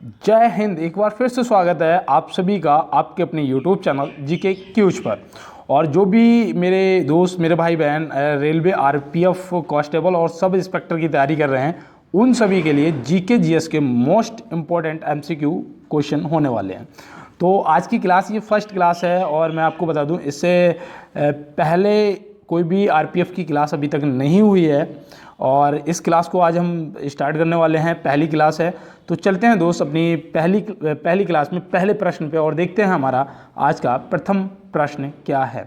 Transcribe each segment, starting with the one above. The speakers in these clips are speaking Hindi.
जय हिंद। एक बार फिर से स्वागत है आप सभी का आपके अपने YouTube चैनल जीके क्यूज पर। और जो भी मेरे दोस्त मेरे भाई बहन रेलवे आरपीएफ कांस्टेबल और सब इंस्पेक्टर की तैयारी कर रहे हैं, उन सभी के लिए जीके जीएस के मोस्ट इम्पॉर्टेंट एमसीक्यू क्वेश्चन होने वाले हैं। तो आज की क्लास ये फर्स्ट क्लास है और मैं आपको बता दूं, इससे पहले कोई भी आरपीएफ की क्लास अभी तक नहीं हुई है और इस क्लास को आज हम स्टार्ट करने वाले हैं। पहली क्लास है, तो चलते हैं दोस्त अपनी पहली क्लास में पहले प्रश्न पे और देखते हैं हमारा आज का प्रथम प्रश्न क्या है।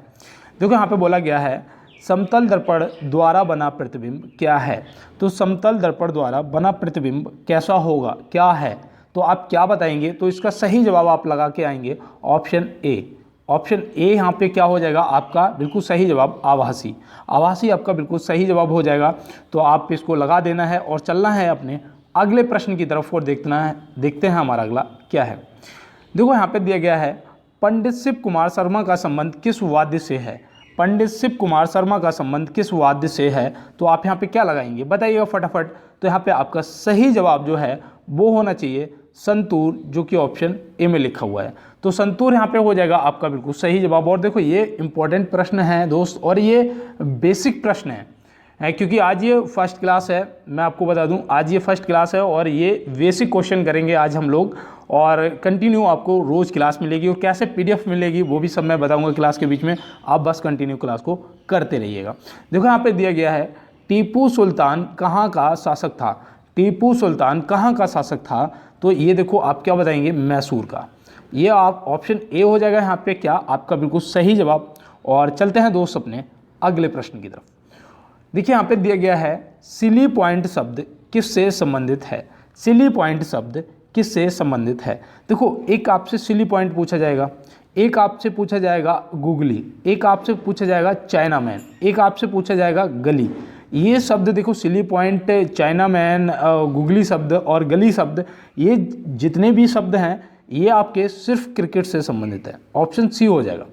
देखो यहाँ पे बोला गया है समतल दर्पण द्वारा बना प्रतिबिंब क्या है। तो समतल दर्पण द्वारा बना प्रतिबिंब कैसा होगा, क्या है, तो आप क्या बताएंगे। तो इसका सही जवाब आप लगा के आएंगे ऑप्शन ए। ऑप्शन ए यहाँ पे क्या हो जाएगा आपका बिल्कुल सही जवाब, आभासी। आभासी आपका बिल्कुल सही जवाब हो जाएगा। तो आप इसको लगा देना है और चलना है अपने अगले प्रश्न की तरफ और देखते हैं हमारा अगला क्या है। देखो यहाँ पे दिया गया है पंडित शिव कुमार शर्मा का संबंध किस वाद्य से है। पंडित शिव कुमार शर्मा का संबंध किस वाद्य से है, तो आप यहाँ पे क्या लगाएंगे बताइएगा फटाफट। तो यहाँ पे आपका सही जवाब जो है वो होना चाहिए संतूर, जो कि ऑप्शन ए में लिखा हुआ है। तो संतूर यहाँ पे हो जाएगा आपका बिल्कुल सही जवाब। और देखो ये इंपॉर्टेंट प्रश्न है दोस्त और ये बेसिक प्रश्न है क्योंकि आज ये फर्स्ट क्लास है। मैं आपको बता दूं आज ये फर्स्ट क्लास है और ये बेसिक क्वेश्चन करेंगे आज हम लोग। और कंटिन्यू आपको रोज़ क्लास मिलेगी और कैसे पीडीएफ मिलेगी वो भी सब मैं बताऊंगा क्लास के बीच में। आप बस कंटिन्यू क्लास को करते रहिएगा। देखो यहाँ पे दिया गया है टीपू सुल्तान कहाँ का शासक था। टीपू सुल्तान कहाँ का शासक था, तो ये देखो आप क्या बताएंगे मैसूर का। ये आप ऑप्शन ए हो जाएगा यहाँ पे क्या आपका बिल्कुल सही जवाब। और चलते हैं दोस्त अपने अगले प्रश्न की तरफ। देखिए यहाँ पे दिया गया है सिली पॉइंट शब्द किससे संबंधित है। सिली पॉइंट शब्द किससे संबंधित है। देखो एक आपसे सिली पॉइंट पूछा जाएगा, एक आपसे पूछा जाएगा गुगली, एक आपसे पूछा जाएगा चाइना मैन, एक आपसे पूछा जाएगा गली। ये शब्द देखो silly point, China man, googly शब्द और गली शब्द, ये जितने भी शब्द हैं ये आपके सिर्फ क्रिकेट से संबंधित है। ऑप्शन सी हो जाएगा।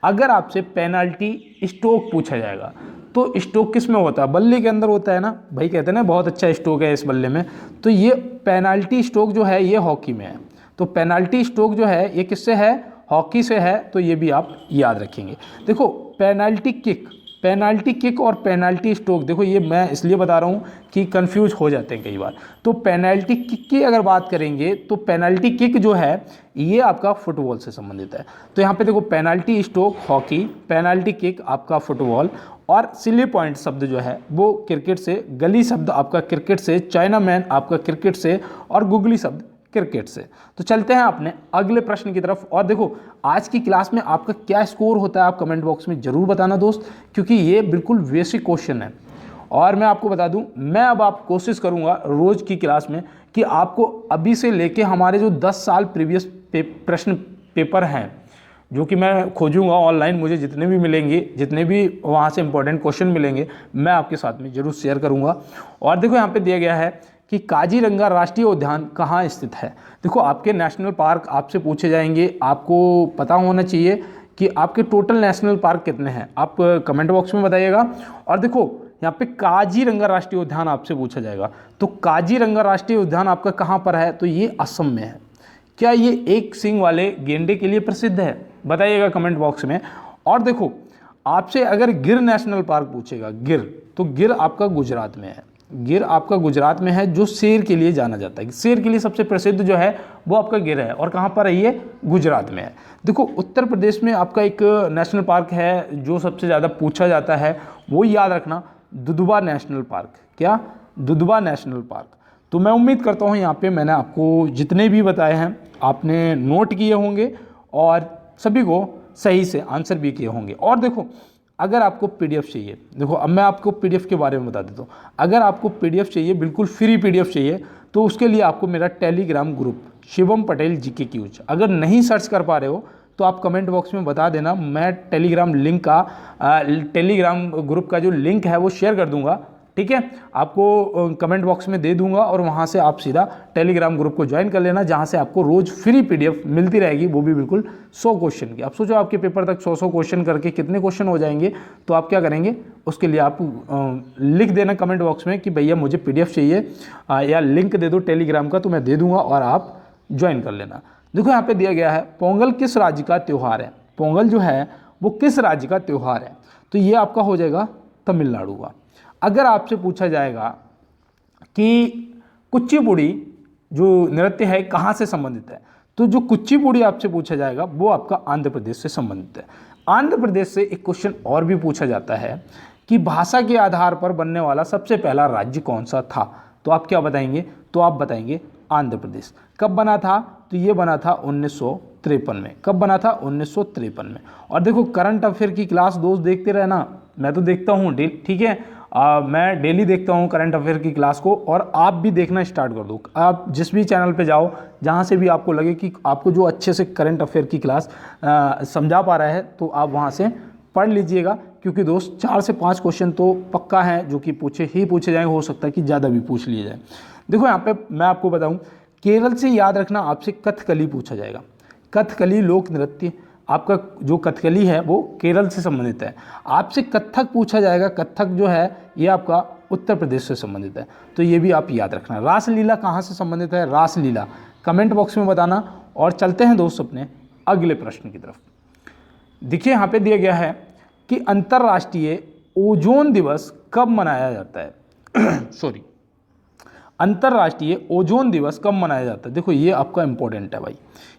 अगर आपसे पेनाल्टी स्ट्रोक पूछा जाएगा तो स्ट्रोक किस में होता है, बल्ले के अंदर होता है ना भाई, कहते हैं ना बहुत अच्छा स्ट्रोक है इस बल्ले में। तो ये पेनाल्टी स्ट्रोक जो है ये हॉकी में है। तो पेनाल्टी स्ट्रोक जो है ये किससे है, हॉकी से है। तो ये भी आप याद रखेंगे। देखो पेनाल्टी किक और पेनाल्टी स्ट्रोक, देखो ये मैं इसलिए बता रहा हूँ कि कंफ्यूज हो जाते हैं कई बार। तो पेनाल्टी किक की अगर बात करेंगे तो पेनाल्टी किक जो है ये आपका फुटबॉल से संबंधित है। तो यहाँ पे देखो penalty stroke hockey, penalty kick आपका फुटबॉल और सिली पॉइंट शब्द जो है वो क्रिकेट से, गली शब्द आपका क्रिकेट से, चाइना मैन आपका क्रिकेट से और गुगली शब्द क्रिकेट से। तो चलते हैं अपने अगले प्रश्न की तरफ। और देखो आज की क्लास में आपका क्या स्कोर होता है आप कमेंट बॉक्स में ज़रूर बताना दोस्त, क्योंकि ये बिल्कुल बेसिक क्वेश्चन है। और मैं आपको बता दूं मैं अब आप कोशिश करूंगा रोज़ की क्लास में कि आपको अभी से लेके हमारे जो 10 साल प्रीवियस प्रश्न पेपर हैं जो कि मैं खोजूंगा ऑनलाइन, मुझे जितने भी मिलेंगे, जितने भी वहाँ से इंपॉर्टेंट क्वेश्चन मिलेंगे मैं आपके साथ में ज़रूर शेयर करूँगा। और देखो यहाँ पर दिया गया है कि काजीरंगा राष्ट्रीय उद्यान कहाँ स्थित है। देखो आपके नेशनल पार्क आपसे पूछे जाएंगे, आपको पता होना चाहिए कि आपके टोटल नेशनल पार्क कितने हैं, आप कमेंट बॉक्स में बताइएगा। और देखो यहाँ पे काजीरंगा राष्ट्रीय उद्यान आपसे पूछा जाएगा, तो काजीरंगा राष्ट्रीय उद्यान आपका कहाँ पर है, तो ये असम में है। क्या ये एक सींग वाले गेंडे के लिए प्रसिद्ध है, बताइएगा कमेंट बॉक्स में। और देखो आपसे अगर गिर नेशनल पार्क पूछेगा, गिर, तो गिर आपका गुजरात में है। गिर आपका गुजरात में है जो शेर के लिए जाना जाता है। शेर के लिए सबसे प्रसिद्ध जो है वो आपका गिर है और कहाँ पर है ये, गुजरात में है। देखो उत्तर प्रदेश में आपका एक नेशनल पार्क है जो सबसे ज़्यादा पूछा जाता है, वो याद रखना, दुधवा नेशनल पार्क। क्या, दुधवा नेशनल पार्क। तो मैं उम्मीद करता हूँ यहाँ पे मैंने आपको जितने भी बताए हैं आपने नोट किए होंगे और सभी को सही से आंसर भी किए होंगे। और देखो अगर आपको पीडीएफ चाहिए, देखो अब मैं आपको पीडीएफ के बारे में बता देता हूँ। अगर आपको पीडीएफ चाहिए, बिल्कुल फ्री पीडीएफ चाहिए, तो उसके लिए आपको मेरा Telegram group Shivam Patel GK क्यूज, अगर नहीं सर्च कर पा रहे हो तो आप कमेंट बॉक्स में बता देना, मैं टेलीग्राम ग्रुप का जो लिंक है वो शेयर कर दूंगा। ठीक है, आपको कमेंट बॉक्स में दे दूंगा और वहाँ से आप सीधा टेलीग्राम ग्रुप को ज्वाइन कर लेना, जहाँ से आपको रोज़ फ्री पीडीएफ मिलती रहेगी, वो भी बिल्कुल 100 क्वेश्चन की। आप सोचो आपके पेपर तक 100 क्वेश्चन करके कितने क्वेश्चन हो जाएंगे। तो आप क्या करेंगे, उसके लिए आप लिख देना कमेंट बॉक्स में कि भैया मुझे पीडीएफ चाहिए या लिंक दे दो टेलीग्राम का, तो मैं दे दूँगा और आप ज्वाइन कर लेना। देखो यहाँ पे दिया गया है पोंगल किस राज्य का त्यौहार है। पोंगल जो है वो किस राज्य का त्यौहार है, तो ये आपका हो जाएगा तमिलनाडु का। अगर आपसे पूछा जाएगा कि कुचिपुड़ी जो नृत्य है कहाँ से संबंधित है, तो जो कुचिपुड़ी आपसे पूछा जाएगा वो आपका आंध्र प्रदेश से संबंधित है। आंध्र प्रदेश से एक क्वेश्चन और भी पूछा जाता है कि भाषा के आधार पर बनने वाला सबसे पहला राज्य कौन सा था, तो आप क्या बताएंगे, तो आप बताएंगे आंध्र प्रदेश। कब बना था, तो ये बना था 1953 में। कब बना था, 1953 में। और देखो करंट अफेयर की क्लास दोस्त देखते रहना, मैं तो देखता हूँ ठीक है, मैं डेली देखता हूँ करंट अफेयर की क्लास को, और आप भी देखना स्टार्ट कर दो। आप जिस भी चैनल पे जाओ जहाँ से भी आपको लगे कि आपको जो अच्छे से करंट अफेयर की क्लास समझा पा रहा है, तो आप वहाँ से पढ़ लीजिएगा, क्योंकि दोस्त 4 से 5 क्वेश्चन तो पक्का है जो कि पूछे जाएंगे, हो सकता है कि ज़्यादा भी पूछ लिए जाए। देखो यहाँ पे मैं आपको बताऊँ, केरल से याद रखना आपसे कथकली पूछा जाएगा। कथकली लोक नृत्य, आपका जो कथकली है वो केरल से संबंधित है। आपसे कथक पूछा जाएगा, कथक जो है ये आपका उत्तर प्रदेश से संबंधित है, तो ये भी आप याद रखना। रासलीला कहाँ से संबंधित है, रासलीला कमेंट बॉक्स में बताना। और चलते हैं दोस्त अपने अगले प्रश्न की तरफ। देखिए यहाँ पे दिया गया है कि अंतर्राष्ट्रीय ओजोन दिवस कब मनाया जाता है सॉरी, अंतर्राष्ट्रीय ओजोन दिवस कब मनाया जाता है। देखो ये आपका इंपॉर्टेंट है भाई,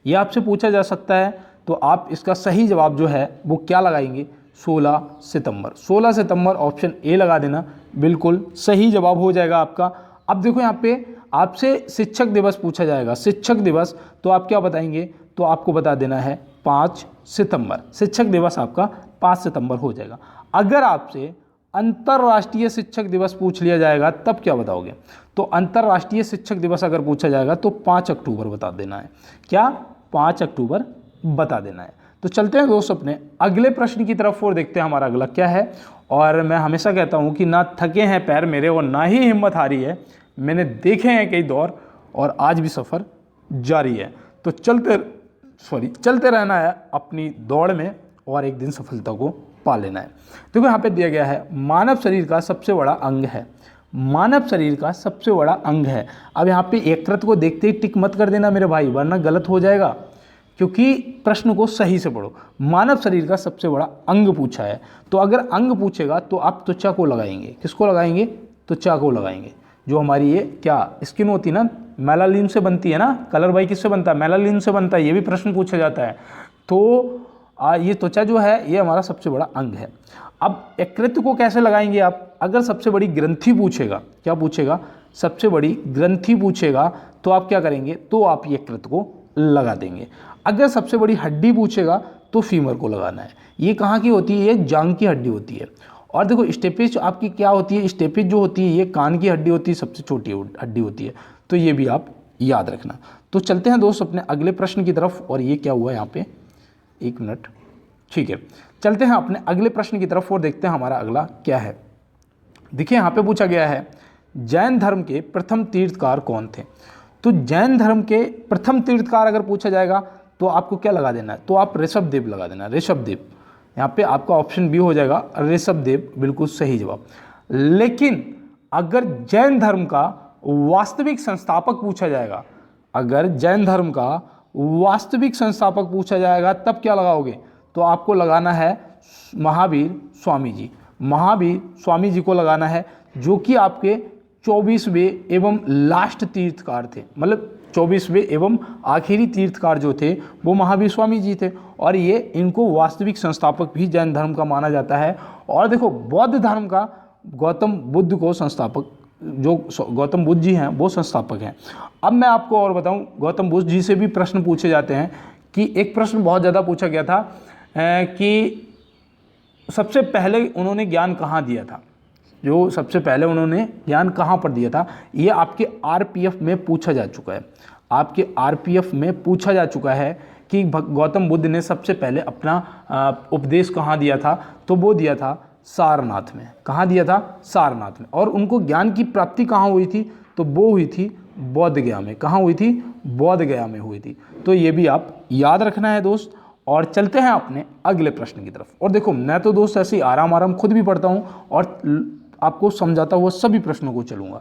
ये आपसे पूछा जा सकता है, तो आप इसका सही जवाब जो है वो क्या लगाएंगे, 16 सितंबर। 16 सितंबर ऑप्शन ए लगा देना, बिल्कुल सही जवाब हो जाएगा आपका। अब देखो यहाँ पे आपसे शिक्षक दिवस पूछा जाएगा, शिक्षक दिवस, तो आप क्या बताएंगे, तो आपको बता देना है 5 सितंबर। शिक्षक दिवस आपका 5 सितंबर हो जाएगा। अगर आपसे अंतर्राष्ट्रीय शिक्षक दिवस पूछ लिया जाएगा तब क्या बताओगे, तो अंतर्राष्ट्रीय शिक्षक दिवस अगर पूछा जाएगा तो 5 अक्टूबर बता देना है। क्या, 5 अक्टूबर बता देना है। तो चलते हैं दोस्त अपने अगले प्रश्न की तरफ और देखते हैं हमारा अगला क्या है। और मैं हमेशा कहता हूँ कि ना थके हैं पैर मेरे और ना ही हिम्मत हारी है, मैंने देखे हैं कई दौर और आज भी सफ़र जारी है। तो चलते रहना है अपनी दौड़ में और एक दिन सफलता को पा लेना है। देखो यहाँ पे दिया गया है मानव शरीर का सबसे बड़ा अंग है, मानव शरीर का सबसे बड़ा अंग है। अब यहाँ पे यकृत को देखते ही टिक मत कर देना मेरे भाई, वरना गलत हो जाएगा, क्योंकि प्रश्न को सही से पढ़ो। मानव शरीर का सबसे बड़ा अंग पूछा है, तो अगर अंग पूछेगा तो आप त्वचा को लगाएंगे। किसको लगाएंगे, त्वचा को लगाएंगे। जो हमारी ये क्या स्किन होती है ना, मेलानिन से बनती है ना, कलर भाई किससे बनता है, मेलानिन से बनता है, ये भी प्रश्न पूछा जाता है। तो ये त्वचा जो है ये हमारा सबसे बड़ा अंग है। अब यकृत को कैसे लगाएंगे आप, अगर सबसे बड़ी ग्रंथि पूछेगा, क्या पूछेगा, सबसे बड़ी ग्रंथि पूछेगा, तो आप क्या करेंगे, तो आप यकृत को लगा देंगे। अगर सबसे बड़ी हड्डी पूछेगा तो फीमर को लगाना है। ये कहाँ की होती है, ये जांघ की हड्डी होती है। और देखो स्टेपिस आपकी क्या होती है, स्टेपिस जो होती है ये कान की हड्डी होती है, सबसे छोटी हड्डी होती है, तो ये भी आप याद रखना। तो चलते हैं दोस्त अपने अगले प्रश्न की तरफ। और ये क्या हुआ यहाँ पे, 1 मिनट, ठीक है, चलते हैं अपने अगले प्रश्न की तरफ और देखते हैं हमारा अगला क्या है। देखिए यहाँ पे पूछा गया है जैन धर्म के प्रथम तीर्थकार कौन थे। तो जैन धर्म के प्रथम तीर्थकार अगर पूछा जाएगा तो आपको क्या लगा देना है, तो आप ऋषभदेव लगा देना, ऋषभदेव। यहाँ पे आपका ऑप्शन बी हो जाएगा, ऋषभदेव बिल्कुल सही जवाब। लेकिन अगर जैन धर्म का वास्तविक संस्थापक पूछा जाएगा, अगर जैन धर्म का वास्तविक संस्थापक पूछा जाएगा तब क्या लगाओगे, तो आपको लगाना है महावीर स्वामी जी। महावीर स्वामी जी को लगाना है, जो कि आपके 24वें एवं लास्ट तीर्थकार थे, मतलब 24वें एवं आखिरी तीर्थकार जो थे वो महावीर स्वामी जी थे। और ये इनको वास्तविक संस्थापक भी जैन धर्म का माना जाता है। और देखो बौद्ध धर्म का गौतम बुद्ध को संस्थापक, जो गौतम बुद्ध जी हैं वो संस्थापक हैं। अब मैं आपको और बताऊं, गौतम बुद्ध जी से भी प्रश्न पूछे जाते हैं कि एक प्रश्न बहुत ज़्यादा पूछा गया था कि सबसे पहले उन्होंने ज्ञान कहाँ दिया था, जो सबसे पहले उन्होंने ज्ञान कहाँ पर दिया था। ये आपके आरपीएफ में पूछा जा चुका है, आपके आरपीएफ में पूछा जा चुका है कि गौतम बुद्ध ने सबसे पहले अपना उपदेश कहाँ दिया था, तो वो दिया था सारनाथ में। कहाँ दिया था, सारनाथ में। और उनको ज्ञान की प्राप्ति कहाँ हुई थी, तो वो हुई थी बोध गया में। कहाँ हुई थी, बोध गया में हुई थी। तो ये भी आप याद रखना है दोस्त। और चलते हैं अपने अगले प्रश्न की तरफ। और देखो मैं तो दोस्त ऐसे ही आराम आराम खुद भी पढ़ता हूँ और आपको समझाता हुआ सभी प्रश्नों को चलूँगा।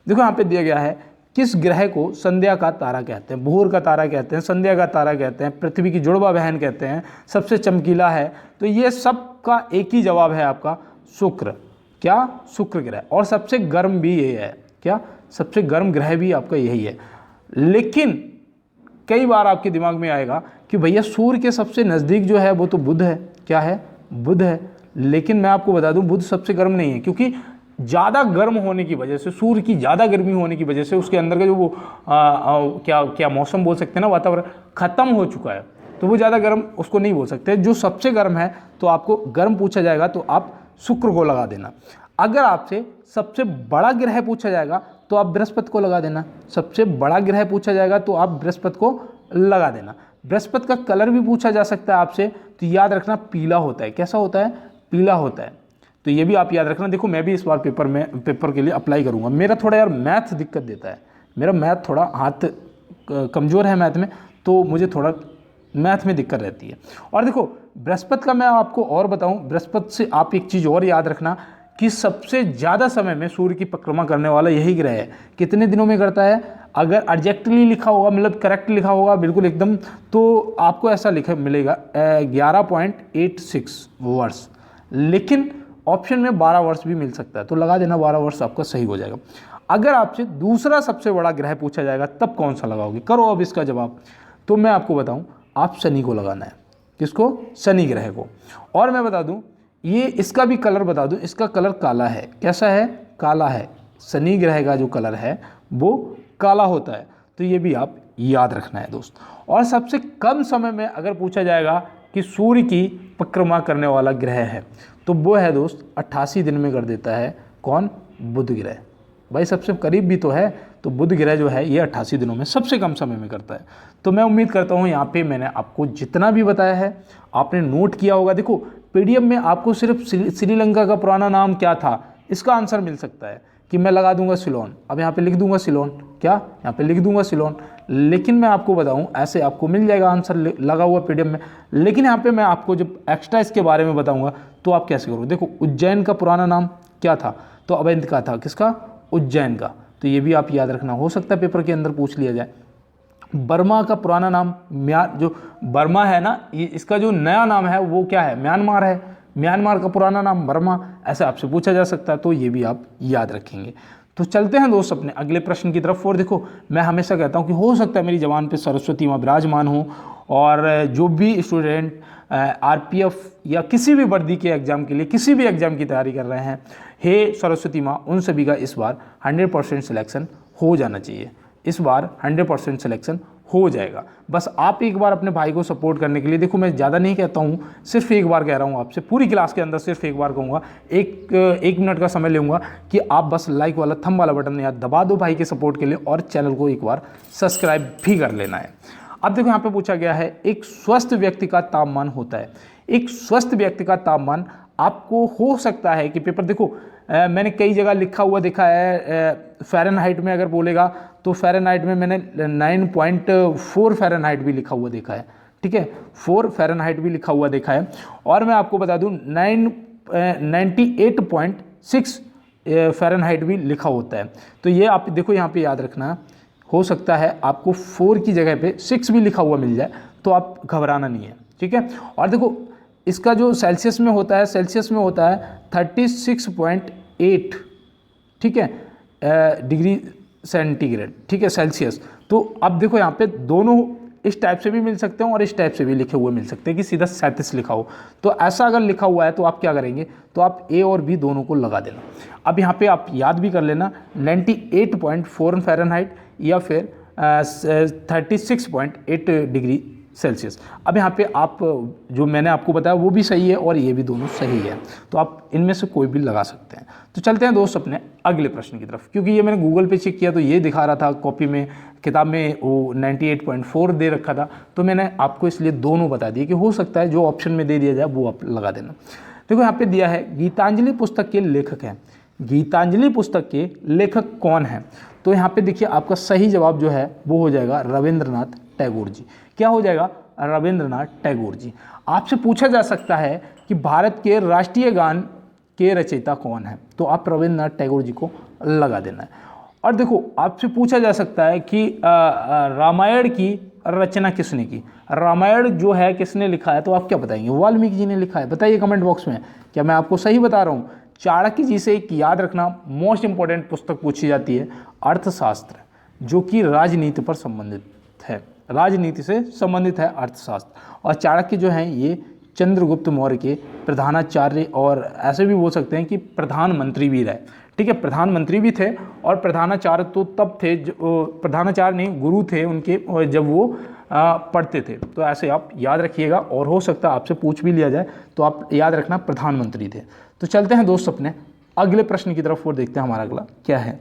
देखो यहाँ पे दिया गया है किस ग्रह को संध्या का तारा कहते हैं? भोर का तारा कहते हैं, संध्या का तारा कहते हैं, पृथ्वी की जुड़वा बहन कहते हैं, सबसे चमकीला है। तो ये सब का एक ही जवाब है आपका शुक्र। क्या? शुक्र ग्रह। और सबसे गर्म भी ये है। क्या? सबसे गर्म ग्रह भी आपका यही है। लेकिन कई बार आपके दिमाग में आएगा कि भैया सूर्य के सबसे नज़दीक जो है वो तो बुध है। क्या है? बुध है। लेकिन मैं आपको बता दूं बुध सबसे गर्म नहीं है, क्योंकि ज़्यादा गर्म होने की वजह से, सूर्य की ज़्यादा गर्मी होने की वजह से उसके अंदर का जो वो क्या मौसम बोल सकते हैं ना, वातावरण ख़त्म हो चुका है, तो वो ज़्यादा गर्म उसको नहीं बोल सकते। जो सबसे गर्म है तो आपको गर्म पूछा जाएगा तो आप शुक्र को लगा देना। अगर आपसे सबसे बड़ा ग्रह पूछा जाएगा तो आप बृहस्पति को लगा देना। सबसे बड़ा ग्रह पूछा जाएगा तो आप बृहस्पति को लगा देना। बृहस्पति का कलर भी पूछा जा सकता है आपसे, तो याद रखना पीला होता है। कैसा होता है? पीला होता है। तो ये भी आप याद रखना। देखो मैं भी इस बार पेपर के लिए अप्लाई करूँगा। मेरा थोड़ा यार मैथ दिक्कत देता है, मेरा मैथ थोड़ा हाथ कमज़ोर है मैथ में, तो मुझे थोड़ा मैथ में दिक्कत रहती है। और देखो बृहस्पति का मैं आपको और बताऊं, बृहस्पति से आप एक चीज़ और याद रखना कि सबसे ज़्यादा समय में सूर्य की परिक्रमा करने वाला यही ग्रह है। कितने दिनों में करता है? अगर एग्जैक्टली लिखा होगा, मतलब करेक्ट लिखा होगा बिल्कुल एकदम, तो आपको ऐसा लिखा मिलेगा 11.86 वर्ष। लेकिन ऑप्शन में 12 वर्ष भी मिल सकता है, तो लगा देना 12 वर्ष आपका सही हो जाएगा। अगर आपसे दूसरा सबसे बड़ा ग्रह पूछा जाएगा तब कौन सा लगाओगे? करो अब इसका जवाब। तो मैं आपको बताऊं, आप शनि को लगाना है। किसको? शनि ग्रह को। और मैं बता दूं, ये इसका भी कलर बता दूं, इसका कलर काला है। कैसा है? काला है। शनि ग्रह का जो कलर है वो काला होता है। तो ये भी आप याद रखना है दोस्त। और सबसे कम समय में अगर पूछा जाएगा कि सूर्य की परिक्रमा करने वाला ग्रह है, तो वो है दोस्त 88 दिन में कर देता है। कौन? बुध ग्रह। भाई सबसे करीब भी तो है, तो बुध ग्रह जो है ये 88 दिनों में सबसे कम समय में करता है। तो मैं उम्मीद करता हूँ यहाँ पे मैंने आपको जितना भी बताया है आपने नोट किया होगा। देखो पीडीएफ में आपको सिर्फ श्रीलंका का पुराना नाम क्या था इसका आंसर मिल सकता है कि मैं लगा दूंगा सिलोन। अब यहाँ पे लिख दूंगा सिलोन। क्या? यहाँ पे लिख दूंगा सिलोन। लेकिन मैं आपको बताऊं ऐसे आपको मिल जाएगा आंसर लगा हुआ पीडीएफ में। लेकिन यहाँ पे मैं आपको जब एक्स्ट्रा इसके बारे में बताऊंगा तो आप कैसे करोगे। देखो उज्जैन का पुराना नाम क्या था? तो अवंत का था। किसका? उज्जैन का। तो ये भी आप याद रखना, हो सकता है पेपर के अंदर पूछ लिया जाए। बर्मा का पुराना नाम जो बर्मा है ना, ये इसका जो नया नाम है वो क्या है? म्यांमार है। म्यांमार का पुराना नाम बर्मा, ऐसे आपसे पूछा जा सकता है, तो ये भी आप याद रखेंगे। तो चलते हैं दोस्त अपने अगले प्रश्न की तरफ। और देखो मैं हमेशा कहता हूँ कि हो सकता है मेरी ज़बान पे सरस्वती माँ विराजमान हो, और जो भी स्टूडेंट आरपीएफ या किसी भी वर्दी के एग्ज़ाम के लिए, किसी भी एग्ज़ाम की तैयारी कर रहे हैं, हे सरस्वती माँ, उन सभी का इस बार 100% सिलेक्शन हो जाना चाहिए। इस बार 100% सिलेक्शन हो जाएगा। बस आप एक बार अपने भाई को सपोर्ट करने के लिए, देखो मैं ज़्यादा नहीं कहता हूँ, सिर्फ एक बार कह रहा हूँ आपसे, पूरी क्लास के अंदर सिर्फ एक बार कहूँगा, एक मिनट का समय लूँगा कि आप बस लाइक वाला थंब वाला बटन याद दबा दो भाई के सपोर्ट के लिए, और चैनल को एक बार सब्सक्राइब भी कर लेना है। अब देखो यहाँ पे पूछा गया है, एक स्वस्थ व्यक्ति का तापमान होता है। एक स्वस्थ व्यक्ति का तापमान आपको हो सकता है कि पेपर देखो मैंने कई जगह लिखा हुआ देखा है फ़ारेनहाइट में, अगर बोलेगा तो फ़ारेनहाइट में मैंने 9.4 फ़ारेनहाइट भी लिखा हुआ देखा है। ठीक है, 4 फ़ारेनहाइट भी लिखा हुआ देखा है। और मैं आपको बता दूं 98.6 फ़ारेनहाइट भी लिखा होता है। तो ये आप देखो यहाँ पे याद रखना, हो सकता है आपको 4 की जगह पे 6 भी लिखा हुआ मिल जाए, तो आप घबराना नहीं है। ठीक है, और देखो इसका जो सेल्सियस में होता है, सेल्सियस में होता है 36.8, ठीक है, डिग्री सेंटीग्रेड, ठीक है, सेल्सियस। तो अब देखो यहाँ पे दोनों इस टाइप से भी मिल सकते हैं और इस टाइप से भी लिखे हुए मिल सकते हैं कि सीधा 37 लिखा हो। तो ऐसा अगर लिखा हुआ है तो आप क्या करेंगे, तो आप ए और बी दोनों को लगा देना। अब यहाँ पे आप याद भी कर लेना 98.4 फ़ारेनहाइट या फिर 36.8 डिग्री सेल्सियस। अब यहाँ पे आप जो मैंने आपको बताया वो भी सही है और ये भी दोनों सही है, तो आप इनमें से कोई भी लगा सकते हैं। तो चलते हैं दोस्त अपने अगले प्रश्न की तरफ, क्योंकि ये मैंने गूगल पे चेक किया तो ये दिखा रहा था कॉपी में, किताब में वो 98.4 दे रखा था, तो मैंने आपको इसलिए दोनों बता दिए कि हो सकता है जो ऑप्शन में दे दिया जाए वो आप लगा देना। देखो यहाँ पे दिया है गीतांजलि पुस्तक के लेखक हैं। गीतांजलि पुस्तक के लेखक कौन हैं? तो यहाँ पे देखिए आपका सही जवाब जो है वो हो जाएगा रविंद्रनाथ टैगोर जी। क्या हो जाएगा? रविंद्रनाथ टैगोर जी। आपसे पूछा जा सकता है कि भारत के राष्ट्रीय गान के रचयिता कौन है, तो आप रविंद्रनाथ टैगोर जी को लगा देना है। और देखो आपसे पूछा जा सकता है कि रामायण की रचना किसने की, रामायण जो है किसने लिखा है, तो आप क्या बताएंगे? वाल्मीकि जी ने लिखा है। बताइए कमेंट बॉक्स में, क्या मैं आपको सही बता रहा हूँ? चाणक्य जी से एक याद रखना मोस्ट इंपॉर्टेंट पुस्तक पूछी जाती है अर्थशास्त्र, जो कि राजनीति पर संबंधित है, राजनीति से संबंधित है अर्थशास्त्र। और चाणक्य जो हैं ये चंद्रगुप्त मौर्य के प्रधानाचार्य और ऐसे भी बोल सकते हैं कि प्रधानमंत्री भी रहे, ठीक है, प्रधानमंत्री भी थे और प्रधानाचार्य तो तब थे, प्रधानाचार्य नहीं गुरु थे उनके जब वो पढ़ते थे। तो ऐसे आप याद रखिएगा, और हो सकता है आपसे पूछ भी लिया जाए तो आप याद रखना प्रधानमंत्री थे। तो चलते हैं दोस्त अपने अगले प्रश्न की तरफ और देखते हैं हमारा अगला क्या है।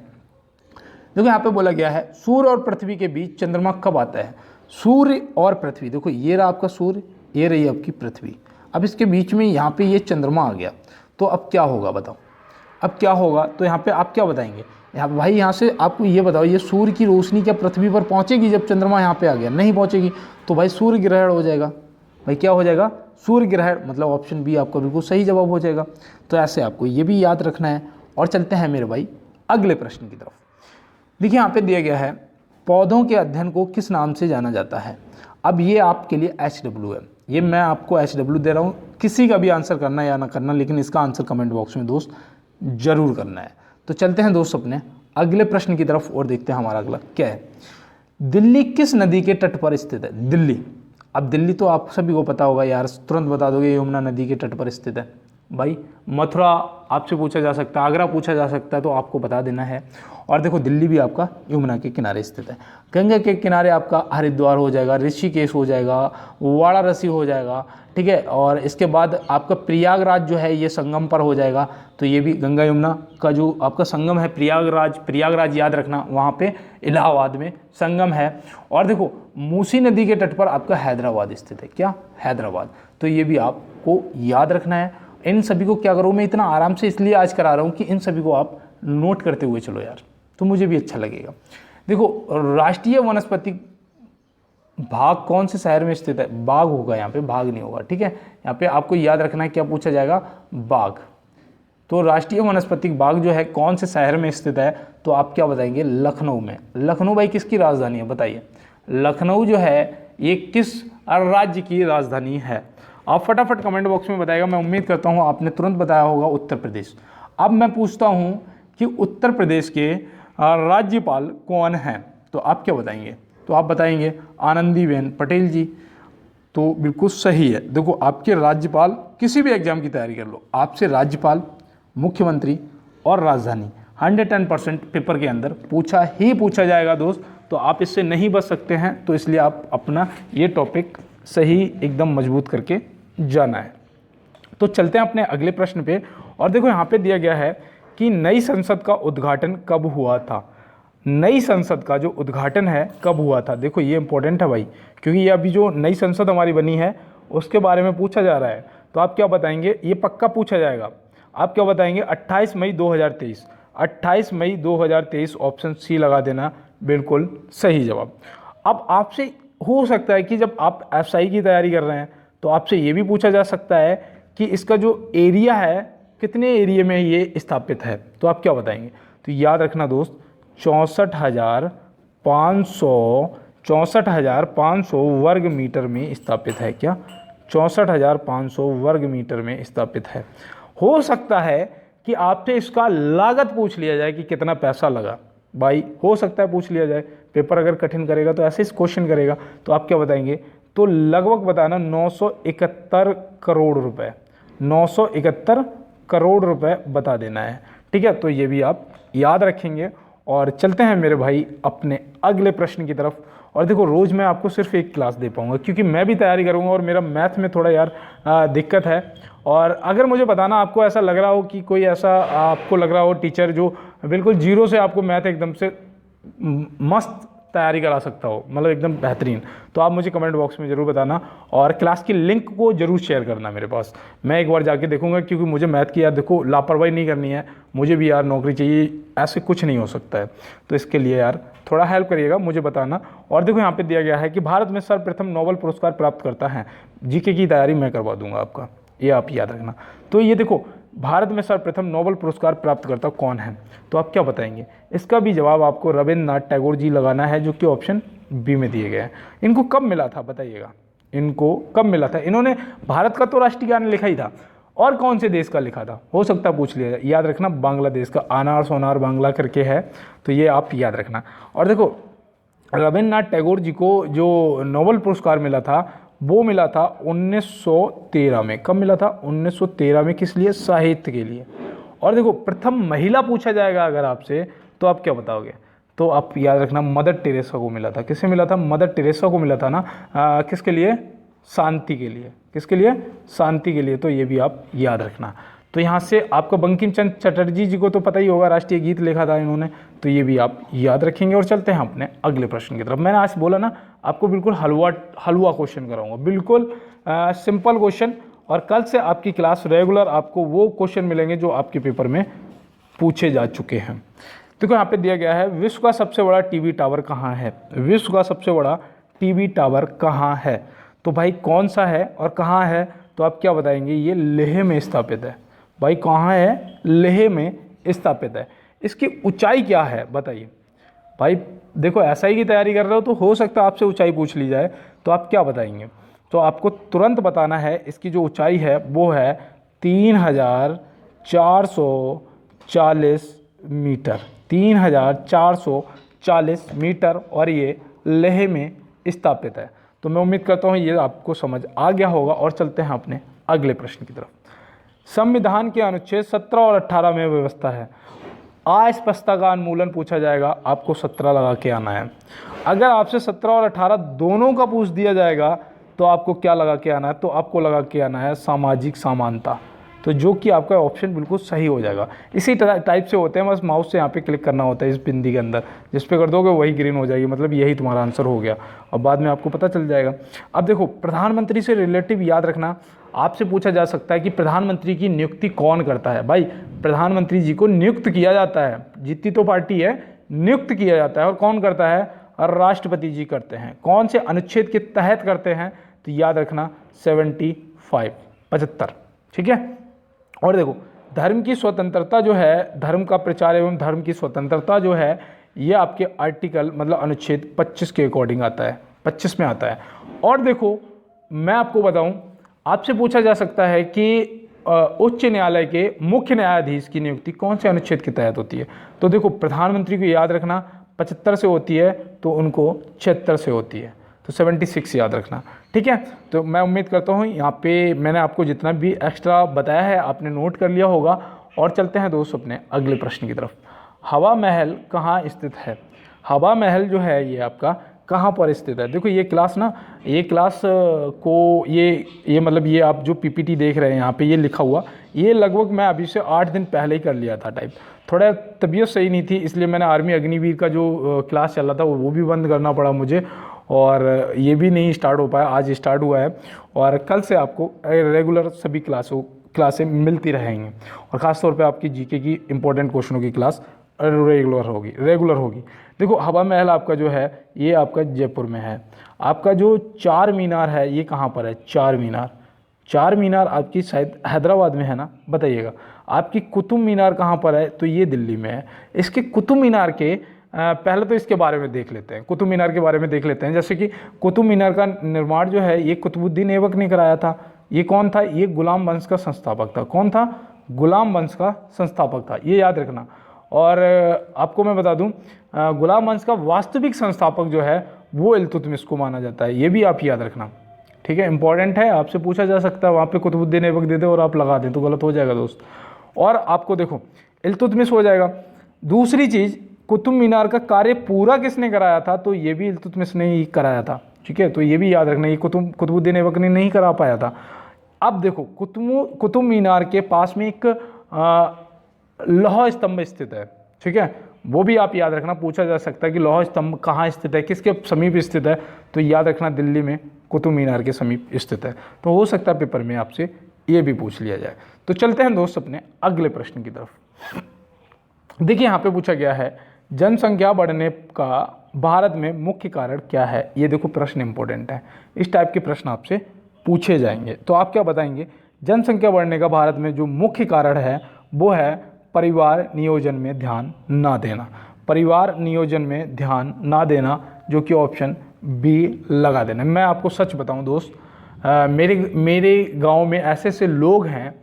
देखो यहाँ पे बोला गया है सूर्य और पृथ्वी के बीच चंद्रमा कब आता है? सूर्य और पृथ्वी, देखो ये रहा आपका सूर्य, ये रही आपकी पृथ्वी, अब इसके बीच में यहाँ पे ये चंद्रमा आ गया, तो अब क्या होगा बताओ, अब क्या होगा? तो यहाँ पे आप क्या बताएंगे? भाई यहाँ से आपको ये बताओ, ये सूर्य की रोशनी क्या पृथ्वी पर पहुँचेगी जब चंद्रमा यहाँ पे आ गया? नहीं पहुँचेगी, तो भाई सूर्य ग्रहण हो जाएगा। भाई क्या हो जाएगा? सूर्य ग्रहण, मतलब ऑप्शन बी आपका बिल्कुल सही जवाब हो जाएगा। तो ऐसे आपको ये भी याद रखना है। और चलते हैं मेरे भाई अगले प्रश्न की तरफ। देखिए यहाँ पे दिया गया है पौधों के अध्ययन को किस नाम से जाना जाता है? अब ये आपके लिए HW है, ये मैं आपको HW दे रहा हूँ, किसी का भी आंसर करना या ना करना, लेकिन इसका आंसर कमेंट बॉक्स में दोस्त जरूर करना है। तो चलते हैं दोस्त अपने अगले प्रश्न की तरफ और देखते हैं हमारा अगला क्या है। दिल्ली किस नदी के तट पर स्थित है? दिल्ली, अब दिल्ली तो आप सभी को पता होगा यार, तुरंत बता दोगे, यमुना नदी के तट पर स्थित है। भाई मथुरा आपसे पूछा जा सकता है, आगरा पूछा जा सकता है, तो आपको बता देना है। और देखो दिल्ली भी आपका यमुना के किनारे स्थित है। गंगा के किनारे आपका हरिद्वार हो जाएगा, ऋषिकेश हो जाएगा, वाराणसी हो जाएगा, ठीक है। और इसके बाद आपका प्रयागराज जो है ये संगम पर हो जाएगा, तो ये भी गंगा यमुना का जो आपका संगम है प्रयागराज, प्रयागराज याद रखना, वहाँ पे इलाहाबाद में संगम है। और देखो मूसी नदी के तट पर आपका हैदराबाद स्थित है। क्या? हैदराबाद। तो ये भी आपको याद रखना है। इन सभी को क्या करूँ मैं इतना आराम से इसलिए आज करा रहा हूँ कि इन सभी को आप नोट करते हुए चलो यार, तो मुझे भी अच्छा लगेगा। देखो राष्ट्रीय वनस्पति बाग कौन से शहर में स्थित है? बाग होगा यहाँ पे, भाग नहीं होगा, ठीक है। यहाँ पे आपको याद रखना है क्या पूछा जाएगा? बाग। तो राष्ट्रीय वनस्पति बाग जो है कौन से शहर में स्थित है? तो आप क्या बताएंगे? लखनऊ में। लखनऊ भाई किसकी राजधानी है बताइए? लखनऊ जो है ये किस राज्य की राजधानी है? आप फटाफट कमेंट बॉक्स में बताइएगा। मैं उम्मीद करता हूँ आपने तुरंत बताया होगा उत्तर प्रदेश। अब मैं पूछता हूँ कि उत्तर प्रदेश के राज्यपाल कौन हैं? तो आप क्या बताएंगे? तो आप बताएंगे आनंदीबेन पटेल जी। तो बिल्कुल सही है। देखो आपके राज्यपाल, किसी भी एग्जाम की तैयारी कर लो, आपसे राज्यपाल, मुख्यमंत्री और राजधानी 110% पेपर के अंदर पूछा ही पूछा जाएगा दोस्त। तो आप इससे नहीं बच सकते हैं, तो इसलिए आप अपना ये टॉपिक सही एकदम मजबूत करके जाना है। तो चलते हैं अपने अगले प्रश्न पे। और देखो यहाँ पे दिया गया है कि नई संसद का उद्घाटन कब हुआ था? नई संसद का जो उद्घाटन है कब हुआ था? देखो ये इंपॉर्टेंट है भाई, क्योंकि ये अभी जो नई संसद हमारी बनी है उसके बारे में पूछा जा रहा है। तो आप क्या बताएंगे? ये पक्का पूछा जाएगा। आप क्या बताएंगे? 28 मई 2023। 28 मई 2023 ऑप्शन सी लगा देना, बिल्कुल सही जवाब। अब आपसे हो सकता है कि जब आप एफएसआई की तैयारी कर रहे हैं तो आपसे ये भी पूछा जा सकता है कि इसका जो एरिया है कितने एरिया में ये स्थापित है? तो आप क्या बताएंगे? तो याद रखना दोस्त 64,500 वर्ग मीटर में स्थापित है। क्या? 64,500 वर्ग मीटर में स्थापित है। हो सकता है कि आपसे इसका लागत पूछ लिया जाए कि कितना पैसा लगा। भाई हो सकता है पूछ लिया जाए, पेपर अगर कठिन करेगा तो ऐसे क्वेश्चन करेगा। तो आप क्या बताएंगे? तो लगभग बताना 971 करोड़ रुपए, 971 करोड़ रुपए बता देना है, ठीक है। तो ये भी आप याद रखेंगे। और चलते हैं मेरे भाई अपने अगले प्रश्न की तरफ। और देखो रोज़ मैं आपको सिर्फ एक क्लास दे पाऊंगा, क्योंकि मैं भी तैयारी करूंगा और मेरा मैथ में थोड़ा यार दिक्कत है। और अगर मुझे बताना आपको ऐसा लग रहा हो कि कोई ऐसा आपको लग रहा हो टीचर जो बिल्कुल जीरो से आपको मैथ एकदम से मस्त तैयारी करा सकता हो, मतलब एकदम बेहतरीन, तो आप मुझे कमेंट बॉक्स में ज़रूर बताना। और क्लास की लिंक को ज़रूर शेयर करना मेरे पास, मैं एक बार जाके देखूंगा, क्योंकि मुझे मैथ की यार देखो लापरवाही नहीं करनी है, मुझे भी यार नौकरी चाहिए, ऐसे कुछ नहीं हो सकता है। तो इसके लिए यार थोड़ा हेल्प करिएगा, मुझे बताना। और देखो यहाँ पे दिया गया है कि भारत में सर्वप्रथम नोबेल पुरस्कार प्राप्त करता है। जीके की तैयारी मैं करवा दूंगा आपका, ये आप याद रखना। तो ये देखो भारत में सर्वप्रथम नोबेल पुरस्कार प्राप्तकर्ता कौन है? तो आप क्या बताएंगे? इसका भी जवाब आपको रविंद्रनाथ टैगोर जी लगाना है, जो कि ऑप्शन बी में दिए गए हैं। इनको कब मिला था बताइएगा, इनको कब मिला था? इन्होंने भारत का तो राष्ट्रीय गान लिखा ही था, और कौन से देश का लिखा था? हो सकता है पूछ लिया जाए, याद रखना बांग्लादेश का, अनार सोनार बांग्ला करके है, तो ये आप याद रखना। और देखो रविंद्रनाथ टैगोर जी को जो नोबेल पुरस्कार मिला था वो मिला था 1913 में। कब मिला था? 1913 में। किस लिए? साहित्य के लिए। और देखो प्रथम महिला पूछा जाएगा अगर आपसे, तो आप क्या बताओगे? तो आप याद रखना मदर टेरेसा को मिला था। किससे मिला था? मदर टेरेसा को मिला था ना। किसके लिए? शांति के लिए। किसके लिए? शांति के लिए। तो ये भी आप याद रखना। तो यहाँ से आपको बंकिम चंद्र चटर्जी जी को तो पता ही होगा, राष्ट्रीय गीत लिखा था इन्होंने, तो ये भी आप याद रखेंगे। और चलते हैं अपने अगले प्रश्न की तरफ। मैंने आज बोला ना आपको बिल्कुल हलवा क्वेश्चन कराऊंगा, बिल्कुल सिंपल क्वेश्चन। और कल से आपकी क्लास रेगुलर आपको वो क्वेश्चन मिलेंगे जो आपके पेपर में पूछे जा चुके हैं। देखो यहाँ पे दिया गया है, विश्व का सबसे बड़ा टीवी टावर कहाँ है? विश्व का सबसे बड़ा टीवी टावर कहाँ है? तो भाई कौन सा है और कहाँ है? तो आप क्या बताएंगे? ये लेह में स्थापित है। भाई कहाँ है? लेह में स्थापित है। इसकी ऊंचाई क्या है बताइए? भाई देखो SI की तैयारी कर रहे हो तो हो सकता है आपसे ऊंचाई पूछ ली जाए, तो आप क्या बताएंगे? तो आपको तुरंत बताना है, इसकी जो ऊंचाई है वो है 3440 मीटर। 3440 मीटर, और ये लेह में स्थापित है। तो मैं उम्मीद करता हूँ ये आपको समझ आ गया होगा। और चलते हैं अपने अगले प्रश्न की तरफ। संविधान के अनुच्छेद 17 और 18 में व्यवस्था है, अस्पष्टता का उन्मूलन पूछा जाएगा, आपको 17 लगा के आना है। अगर आपसे 17 और 18 दोनों का पूछ दिया जाएगा तो आपको क्या लगा के आना है? तो आपको लगा के आना है सामाजिक समानता, तो जो कि आपका ऑप्शन बिल्कुल सही हो जाएगा। इसी टाइप से होते हैं, बस माउस से यहाँ पे क्लिक करना होता है इस बिंदी के अंदर, जिस पे कर दोगे वही ग्रीन हो जाएगी, मतलब यही तुम्हारा आंसर हो गया, और बाद में आपको पता चल जाएगा। अब देखो प्रधानमंत्री से रिलेटिव याद रखना, आपसे पूछा जा सकता है कि प्रधानमंत्री की नियुक्ति कौन करता है? भाई प्रधानमंत्री जी को नियुक्त किया जाता है, जीतती तो पार्टी है, नियुक्त किया जाता है। और कौन करता है? और राष्ट्रपति जी करते हैं। कौन से अनुच्छेद के तहत करते हैं? तो याद रखना 75। ठीक है। और देखो धर्म की स्वतंत्रता जो है, धर्म का प्रचार एवं धर्म की स्वतंत्रता जो है, ये आपके आर्टिकल मतलब अनुच्छेद 25 के अकॉर्डिंग आता है, 25 में आता है। और देखो मैं आपको बताऊं, आपसे पूछा जा सकता है कि उच्च न्यायालय के मुख्य न्यायाधीश की नियुक्ति कौन से अनुच्छेद के तहत होती है? तो देखो प्रधानमंत्री को याद रखना 75 से होती है, तो उनको 76 से होती है, तो 76 याद रखना। ठीक है। तो मैं उम्मीद करता हूँ यहाँ पे मैंने आपको जितना भी एक्स्ट्रा बताया है आपने नोट कर लिया होगा। और चलते हैं दोस्तों अपने अगले प्रश्न की तरफ। हवा महल कहाँ स्थित है? हवा महल जो है ये आपका कहाँ पर स्थित है? देखो ये क्लास ना, ये क्लास को ये मतलब ये आप जो PPT देख रहे हैं यहाँ पे ये लिखा हुआ, ये लगभग मैं अभी से 8 दिन पहले ही कर लिया था टाइप। थोड़ा तबीयत सही नहीं थी, इसलिए मैंने आर्मी अग्निवीर का जो क्लास चल रहा था वो भी बंद करना पड़ा मुझे, और ये भी नहीं स्टार्ट हो पाया, आज स्टार्ट हुआ है। और कल से आपको रेगुलर सभी क्लासें मिलती रहेंगी, और ख़ासतौर पे आपकी GK की इंपॉर्टेंट क्वेश्चनों की क्लास रेगुलर होगी। देखो हवा महल आपका जो है ये आपका जयपुर में है। आपका जो चार मीनार है ये कहाँ पर है? चार मीनार आपकी शायद हैदराबाद में है ना, बताइएगा। आपकी कुतुब मीनार कहाँ पर है? तो ये दिल्ली में है। इसके कुतुब मीनार के पहले तो इसके बारे में देख लेते हैं, कुतुब मीनार के बारे में देख लेते हैं। जैसे कि कुतुब मीनार का निर्माण जो है ये कुतुबुद्दीन ऐबक ने कराया था। ये कौन था? ये गुलाम वंश का संस्थापक था। कौन था? गुलाम वंश का संस्थापक था, ये याद रखना। और आपको मैं बता दूं गुलाम वंश का वास्तविक संस्थापक जो है वो इल्तुतमिश को माना जाता है, ये भी आप याद रखना। ठीक है, इंपॉर्टेंट है, आपसे पूछा जा सकता है, वहाँ पे कुतुबुद्दीन ऐबक दे दे और आप लगा दें तो गलत हो जाएगा दोस्त। और आपको देखो इल्तुतमिश हो जाएगा। दूसरी चीज़, कुतुब मीनार का कार्य पूरा किसने कराया था? तो ये भी इल्तुतमिश ने ही कराया था। ठीक है, तो ये भी याद रखना, ये कुतुबुद्दीन ऐबक ने नहीं करा पाया था। अब देखो कुतुब मीनार के पास में एक लौह स्तंभ स्थित है। ठीक है, वो भी आप याद रखना, पूछा जा सकता है कि लौह स्तंभ कहाँ स्थित है, किसके समीप स्थित है? तो याद रखना दिल्ली में कुतुब मीनार के समीप स्थित है। तो हो सकता है पेपर में आपसे ये भी पूछ लिया जाए। तो चलते हैं दोस्त अपने अगले प्रश्न की तरफ। देखिए यहाँ पे पूछा गया है जनसंख्या बढ़ने का भारत में मुख्य कारण क्या है? ये देखो प्रश्न इंपॉर्टेंट है, इस टाइप के प्रश्न आपसे पूछे जाएंगे। तो आप क्या बताएंगे जनसंख्या बढ़ने का भारत में जो मुख्य कारण है वो है परिवार नियोजन में ध्यान ना देना। परिवार नियोजन में ध्यान ना देना, जो कि ऑप्शन बी लगा देना। मैं आपको सच बताऊं दोस्त, मेरे गांव में ऐसे ऐसे लोग हैं,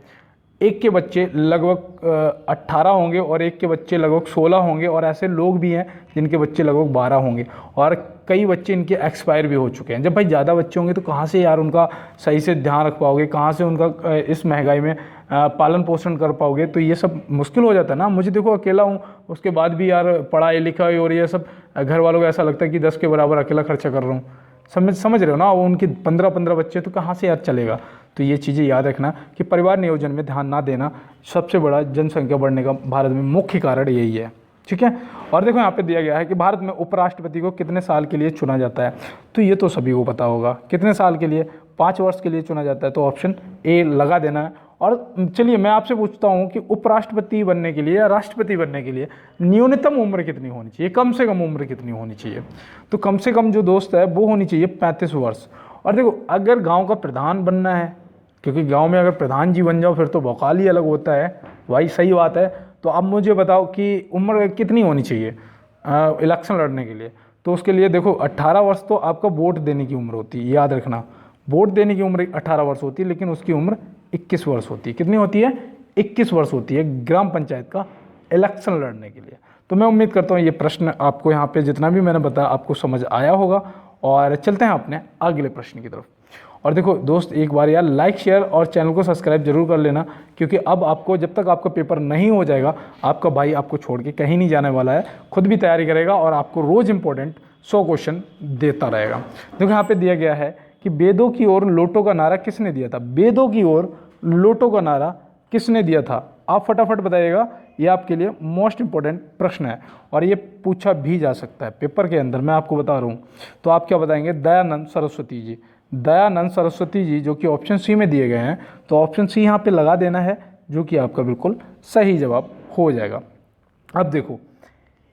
एक के बच्चे लगभग 18 होंगे और एक के बच्चे लगभग 16 होंगे, और ऐसे लोग भी हैं जिनके बच्चे लगभग 12 होंगे, और कई बच्चे इनके एक्सपायर भी हो चुके हैं। जब भाई ज़्यादा बच्चे होंगे तो कहाँ से यार उनका सही से ध्यान रख पाओगे, कहाँ से उनका इस महंगाई में पालन पोषण कर पाओगे, तो ये सब मुश्किल हो जाता है ना। मुझे देखो अकेला हूँ, उसके बाद भी यार पढ़ाई लिखाई और ये सब घर वालों को ऐसा लगता है कि 10 के बराबर अकेला खर्चा कर रहा हूँ। समझ रहे हो ना, वो उनके 15 बच्चे, तो कहाँ से यार चलेगा। तो ये चीज़ें याद रखना कि परिवार नियोजन में ध्यान ना देना सबसे बड़ा जनसंख्या बढ़ने का भारत में मुख्य कारण यही है, ठीक है। और देखो यहाँ पे दिया गया है कि भारत में उपराष्ट्रपति को कितने साल के लिए चुना जाता है, तो ये तो सभी को पता होगा। कितने साल के लिए? 5 वर्ष के लिए चुना जाता है, तो ऑप्शन ए लगा देना है। और चलिए मैं आपसे पूछता हूँ कि उपराष्ट्रपति बनने के लिए या राष्ट्रपति बनने के लिए न्यूनतम उम्र कितनी होनी चाहिए, कम से कम उम्र कितनी होनी चाहिए? तो कम से कम जो दोस्त है वो होनी चाहिए 35 वर्ष। और देखो अगर गांव का प्रधान बनना है, क्योंकि गांव में अगर प्रधान जी बन जाओ फिर तो बवाल ही अलग होता है भाई, सही बात है। तो अब मुझे बताओ कि उम्र कितनी होनी चाहिए इलेक्शन लड़ने के लिए? तो उसके लिए देखो 18 वर्ष तो आपका वोट देने की उम्र होती है, याद रखना। वोट देने की उम्र 18 वर्ष होती है, लेकिन उसकी उम्र 21 वर्ष होती है। कितनी होती है? 21 वर्ष होती है ग्राम पंचायत का इलेक्शन लड़ने के लिए। तो मैं उम्मीद करता हूँ ये प्रश्न आपको यहाँ पे जितना भी मैंने बताया आपको समझ आया होगा। और चलते हैं अपने अगले प्रश्न की तरफ। और देखो दोस्त, एक बार यार लाइक शेयर और चैनल को सब्सक्राइब जरूर कर लेना, क्योंकि अब आपको जब तक आपका पेपर नहीं हो जाएगा आपका भाई आपको छोड़ के कहीं नहीं जाने वाला है, खुद भी तैयारी करेगा और आपको रोज़ इंपॉर्टेंट 100 क्वेश्चन देता रहेगा। देखो यहाँ पे दिया गया है कि वेदों की ओर लोटो का नारा किसने दिया था? वेदों की ओर लोटो का नारा किसने दिया था? आप फटाफट बताइएगा, ये आपके लिए मोस्ट इंपॉर्टेंट प्रश्न है और ये पूछा भी जा सकता है पेपर के अंदर, मैं आपको बता रहा हूँ। तो आप क्या बताएंगे? दयानंद सरस्वती जी। दयानंद सरस्वती जी, जो कि ऑप्शन सी में दिए गए हैं, तो ऑप्शन सी यहाँ पे लगा देना है, जो कि आपका बिल्कुल सही जवाब हो जाएगा। अब देखो,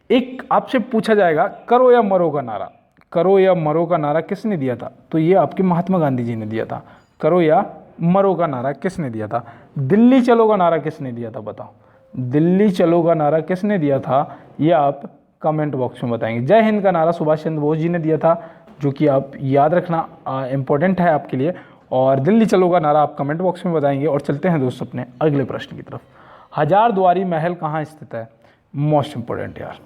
एक आपसे पूछा जाएगा करो या मरो का नारा, करो या मरो का नारा किसने दिया था? तो ये आपके महात्मा गांधी जी ने दिया था। करो या मरो का नारा किसने दिया था? दिल्ली चलो का नारा किसने दिया था? बताओ, दिल्ली चलो का नारा किसने दिया था? ये आप कमेंट बॉक्स में बताएंगे। जय हिंद का नारा सुभाष चंद्र बोस जी ने दिया था, जो कि आप याद रखना इम्पोर्टेंट है आपके लिए। और दिल्ली चलो का नारा आप कमेंट बॉक्स में बताएंगे। और चलते हैं दोस्त अपने अगले प्रश्न की तरफ। हजारद्वारी महल कहाँ स्थित है? मोस्ट इंपॉर्टेंट यार,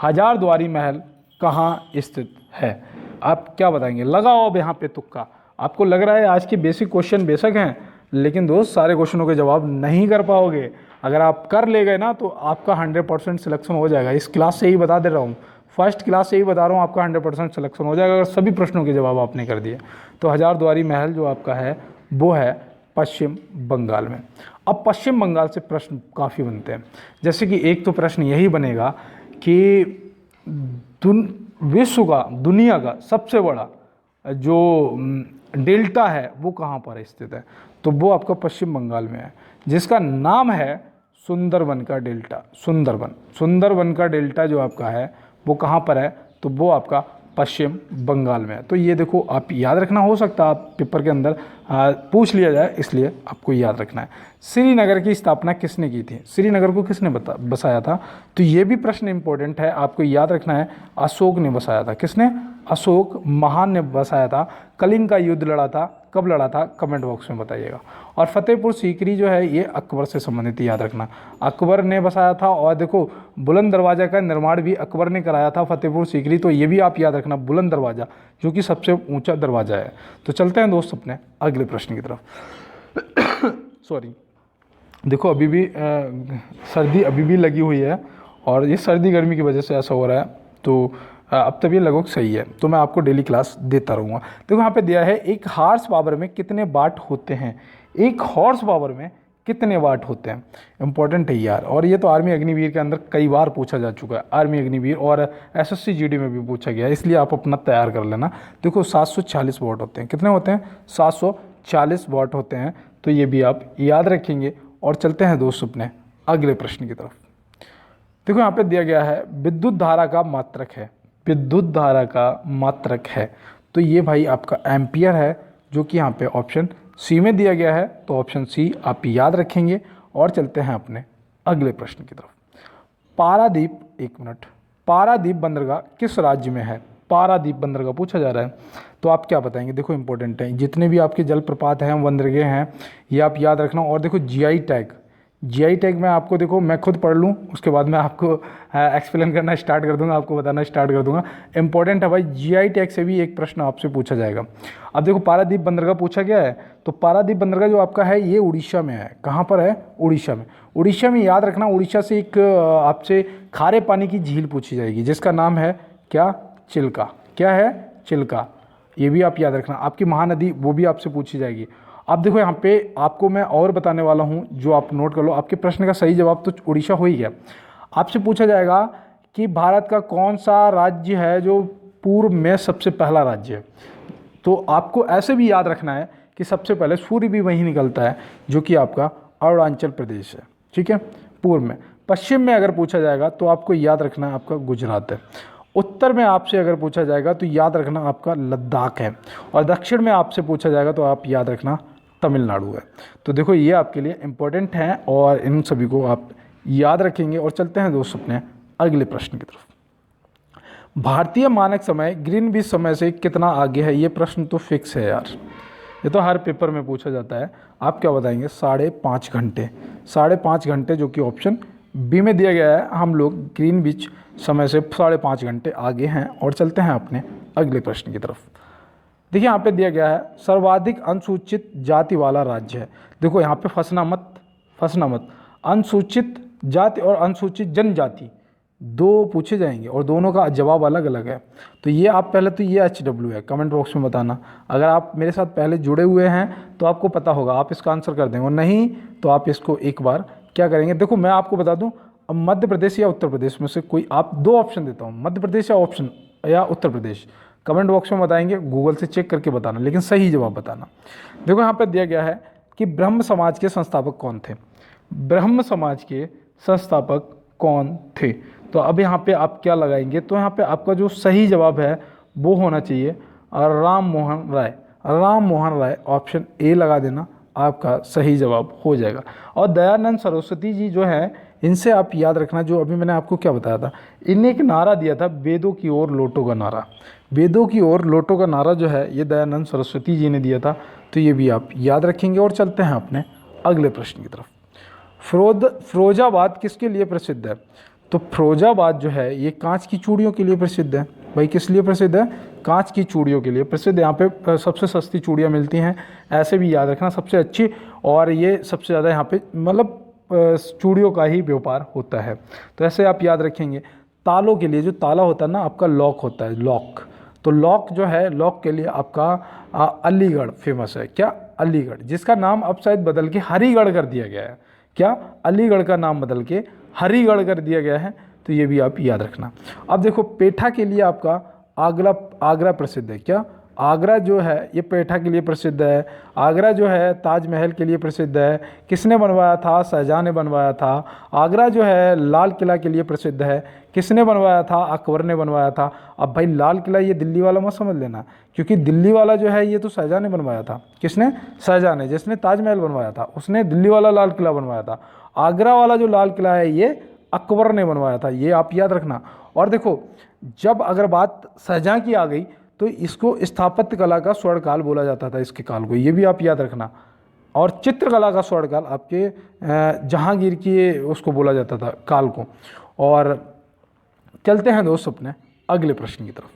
हजारद्वारी महल कहाँ स्थित है? आप क्या बताएंगे? लगाओ अब यहाँ पे तुक्का। आपको लग रहा है आज के बेसिक क्वेश्चन बेशक हैं, लेकिन दोस्त सारे क्वेश्चनों के जवाब नहीं कर पाओगे। अगर आप कर ले गए ना तो आपका 100% सिलेक्शन हो जाएगा। इस क्लास से ही बता दे रहा हूँ, फर्स्ट क्लास से ही बता रहा हूँ, आपका 100% सिलेक्शन हो जाएगा अगर सभी प्रश्नों के जवाब आपने कर दिए। तो हजारद्वारी महल जो आपका है वो है पश्चिम बंगाल में। अब पश्चिम बंगाल से प्रश्न काफ़ी बनते हैं, जैसे कि एक तो प्रश्न यही बनेगा कि विश्व का, दुनिया का सबसे बड़ा जो डेल्टा है वो कहाँ पर स्थित है? तो वो आपका पश्चिम बंगाल में है, जिसका नाम है सुंदरबन का डेल्टा। सुंदरबन का डेल्टा जो आपका है वो कहाँ पर है? तो वो आपका पश्चिम बंगाल में है। तो ये देखो आप याद रखना, हो सकता है आप पेपर के अंदर पूछ लिया जाए, इसलिए आपको याद रखना है। श्रीनगर की स्थापना किसने की थी? श्रीनगर को किसने बसाया था? तो ये भी प्रश्न इंपॉर्टेंट है, आपको याद रखना है। अशोक ने बसाया था। किसने? अशोक महान ने बसाया था। कलिंग का युद्ध लड़ा था, कब लड़ा था? कमेंट बॉक्स में बताइएगा। और फतेहपुर सीकरी जो है ये अकबर से संबंधित, याद रखना, अकबर ने बसाया था। और देखो बुलंद दरवाज़ा का निर्माण भी अकबर ने कराया था, फतेहपुर सीकरी। तो ये भी आप याद रखना, बुलंद दरवाज़ा जो कि सबसे ऊंचा दरवाज़ा है। तो चलते हैं दोस्त अपने अगले प्रश्न की तरफ। सॉरी, देखो अभी भी सर्दी अभी भी लगी हुई है और ये सर्दी गर्मी की वजह से ऐसा हो रहा है। तो अब तक ये लगभग सही है, तो मैं आपको डेली क्लास देता रहूँगा। देखो यहाँ पे दिया है एक हॉर्स पावर में कितने वाट होते हैं? एक हॉर्स पावर में कितने वाट होते हैं? इंपॉर्टेंट है यार, और ये तो आर्मी अग्निवीर के अंदर कई बार पूछा जा चुका है, आर्मी अग्निवीर और एसएससी जीडी में भी पूछा गया है, इसलिए आप अपना तैयार कर लेना। देखो 740 वाट होते हैं। कितने होते हैं? 740 वाट होते हैं। तो ये भी आप याद रखेंगे। और चलते हैं दोस्त अपने अगले प्रश्न की तरफ। देखो यहाँ पे दिया गया है विद्युत धारा का मात्रक है, विद्युत धारा का मात्रक है। तो ये भाई आपका एम्पियर है, जो कि यहाँ पे ऑप्शन सी में दिया गया है, तो ऑप्शन सी आप याद रखेंगे। और चलते हैं अपने अगले प्रश्न की तरफ। पारादीप, एक मिनट, पारादीप बंदरगाह किस राज्य में है? पारादीप बंदरगाह पूछा जा रहा है, तो आप क्या बताएंगे? देखो इंपॉर्टेंट है, जितने भी आपके जलप्रपात हैं, बंदरगाह हैं, ये आप याद रखना। और देखो जीआई टैग, जीआई टैग मैं आपको, देखो मैं खुद पढ़ लूँ, उसके बाद मैं आपको एक्सप्लेन करना स्टार्ट कर दूंगा, आपको बताना स्टार्ट कर दूंगा। इंपॉर्टेंट है भाई, जीआई टैग से भी एक प्रश्न आपसे पूछा जाएगा। अब देखो पारादीप बंदरगाह पूछा गया है, तो पारादीप बंदरगाह जो आपका है ये उड़ीसा में है। कहाँ पर है? उड़ीसा में। उड़ीसा में याद रखना, उड़ीसा से एक आपसे खारे पानी की झील पूछी जाएगी, जिसका नाम है क्या? चिल्का। क्या है? चिल्का। ये भी आप याद रखना। आपकी महानदी, वो भी आपसे पूछी जाएगी। अब देखो यहाँ पे आपको मैं और बताने वाला हूँ, जो आप नोट कर लो। आपके प्रश्न का सही जवाब तो उड़ीसा हो ही गया। आपसे पूछा जाएगा कि भारत का कौन सा राज्य है जो पूर्व में सबसे पहला राज्य है? तो आपको ऐसे भी याद रखना है कि सबसे पहले सूर्य भी वहीं निकलता है, जो कि आपका अरुणाचल प्रदेश है। ठीक है, पूर्व में। पश्चिम में अगर पूछा जाएगा तो आपको याद रखना है आपका गुजरात है। उत्तर में आपसे अगर पूछा जाएगा तो याद रखना आपका लद्दाख है। और दक्षिण में आपसे पूछा जाएगा तो आप याद रखना तमिलनाडु है। तो देखो ये आपके लिए इम्पोर्टेंट हैं और इन सभी को आप याद रखेंगे। और चलते हैं दोस्त अपने अगले प्रश्न की तरफ। भारतीय मानक समय ग्रीनविच समय से कितना आगे है? ये प्रश्न तो फिक्स है यार, ये तो हर पेपर में पूछा जाता है। आप क्या बताएंगे? 5.5 घंटे। 5.5 घंटे, जो कि ऑप्शन बी में दिया गया है। हम लोग ग्रीनविच समय से 5.5 घंटे आगे हैं। और चलते हैं अपने अगले प्रश्न की तरफ। देखिए यहाँ पे दिया गया है सर्वाधिक अनुसूचित जाति वाला राज्य है। देखो यहाँ पे फंसना मत। अनुसूचित जाति और अनुसूचित जनजाति दो पूछे जाएंगे और दोनों का जवाब अलग अलग है। तो ये आप पहले तो ये HW है, कमेंट बॉक्स में बताना। अगर आप मेरे साथ पहले जुड़े हुए हैं तो आपको पता होगा, आप इसका आंसर कर देंगे। और नहीं तो आप इसको एक बार क्या करेंगे, देखो मैं आपको बता दूं, अब मध्य प्रदेश या उत्तर प्रदेश में से कोई, आप 2 ऑप्शन देता हूँ, मध्य प्रदेश या उत्तर प्रदेश। कमेंट बॉक्स में बताएंगे, गूगल से चेक करके बताना, लेकिन सही जवाब बताना। देखो यहाँ पर दिया गया है कि ब्रह्म समाज के संस्थापक कौन थे? ब्रह्म समाज के संस्थापक कौन थे? तो अब यहाँ पे आप क्या लगाएंगे? तो यहाँ पे आपका जो सही जवाब है वो होना चाहिए राम मोहन राय। राम मोहन राय, ऑप्शन ए लगा देना, आपका सही जवाब हो जाएगा। और दयानंद सरस्वती जी जो है, इनसे आप याद रखना, जो अभी मैंने आपको क्या बताया था, इनने एक नारा दिया था, वेदों की ओर लौटो का नारा। वेदों की ओर लौटो का नारा जो है, ये दयानंद सरस्वती जी ने दिया था। तो ये भी आप याद रखेंगे। और चलते हैं अपने अगले प्रश्न की तरफ। फिरोजाबाद किसके लिए प्रसिद्ध है? तो फिरोजाबाद जो है ये कांच की चूड़ियों के लिए प्रसिद्ध है। भाई किस लिए प्रसिद्ध है? कांच की चूड़ियों के लिए प्रसिद्ध है। यहाँ पे सबसे सस्ती चूड़ियाँ मिलती हैं, ऐसे भी याद रखना, सबसे अच्छी। और ये सबसे ज़्यादा यहाँ पे मतलब चूड़ियों का ही व्यापार होता है। तो ऐसे आप याद रखेंगे। तालों के लिए जो ताला होता है ना आपका, लॉक होता है, लॉक। तो लॉक जो है, लॉक के लिए आपका अलीगढ़ फेमस है। क्या? अलीगढ़, जिसका नाम अब शायद बदल के हरिगढ़ कर दिया गया है। क्या? अलीगढ़ का नाम बदल के हरिगढ़ कर दिया गया है। तो ये भी आप याद रखना। अब देखो पेठा के लिए आपका आगरा प्रसिद्ध है। क्या? आगरा जो है ये पेठा के लिए प्रसिद्ध है। आगरा जो है ताजमहल के लिए प्रसिद्ध है। किसने बनवाया था? शाहजहां ने बनवाया था। आगरा जो है लाल किला के लिए प्रसिद्ध है। किसने बनवाया था? अकबर ने बनवाया था। अब भाई लाल किला ये दिल्ली वाला मत समझ लेना, क्योंकि दिल्ली वाला जो है ये तो शाहजहां ने बनवाया था। किसने? शाहजहां ने। जिसने ताजमहल बनवाया था उसने दिल्ली वाला लाल किला बनवाया था। आगरा वाला जो लाल किला है ये अकबर ने बनवाया था। ये आप याद रखना। और देखो जब अगर बात शाहजहां की आ गई तो इसको स्थापत्य कला का स्वर्णकाल बोला जाता था, इसके काल को। ये भी आप याद रखना। और चित्रकला का स्वर्णकाल आपके जहांगीर की उसको बोला जाता था काल को। और चलते हैं दोस्त अपने अगले प्रश्न की तरफ।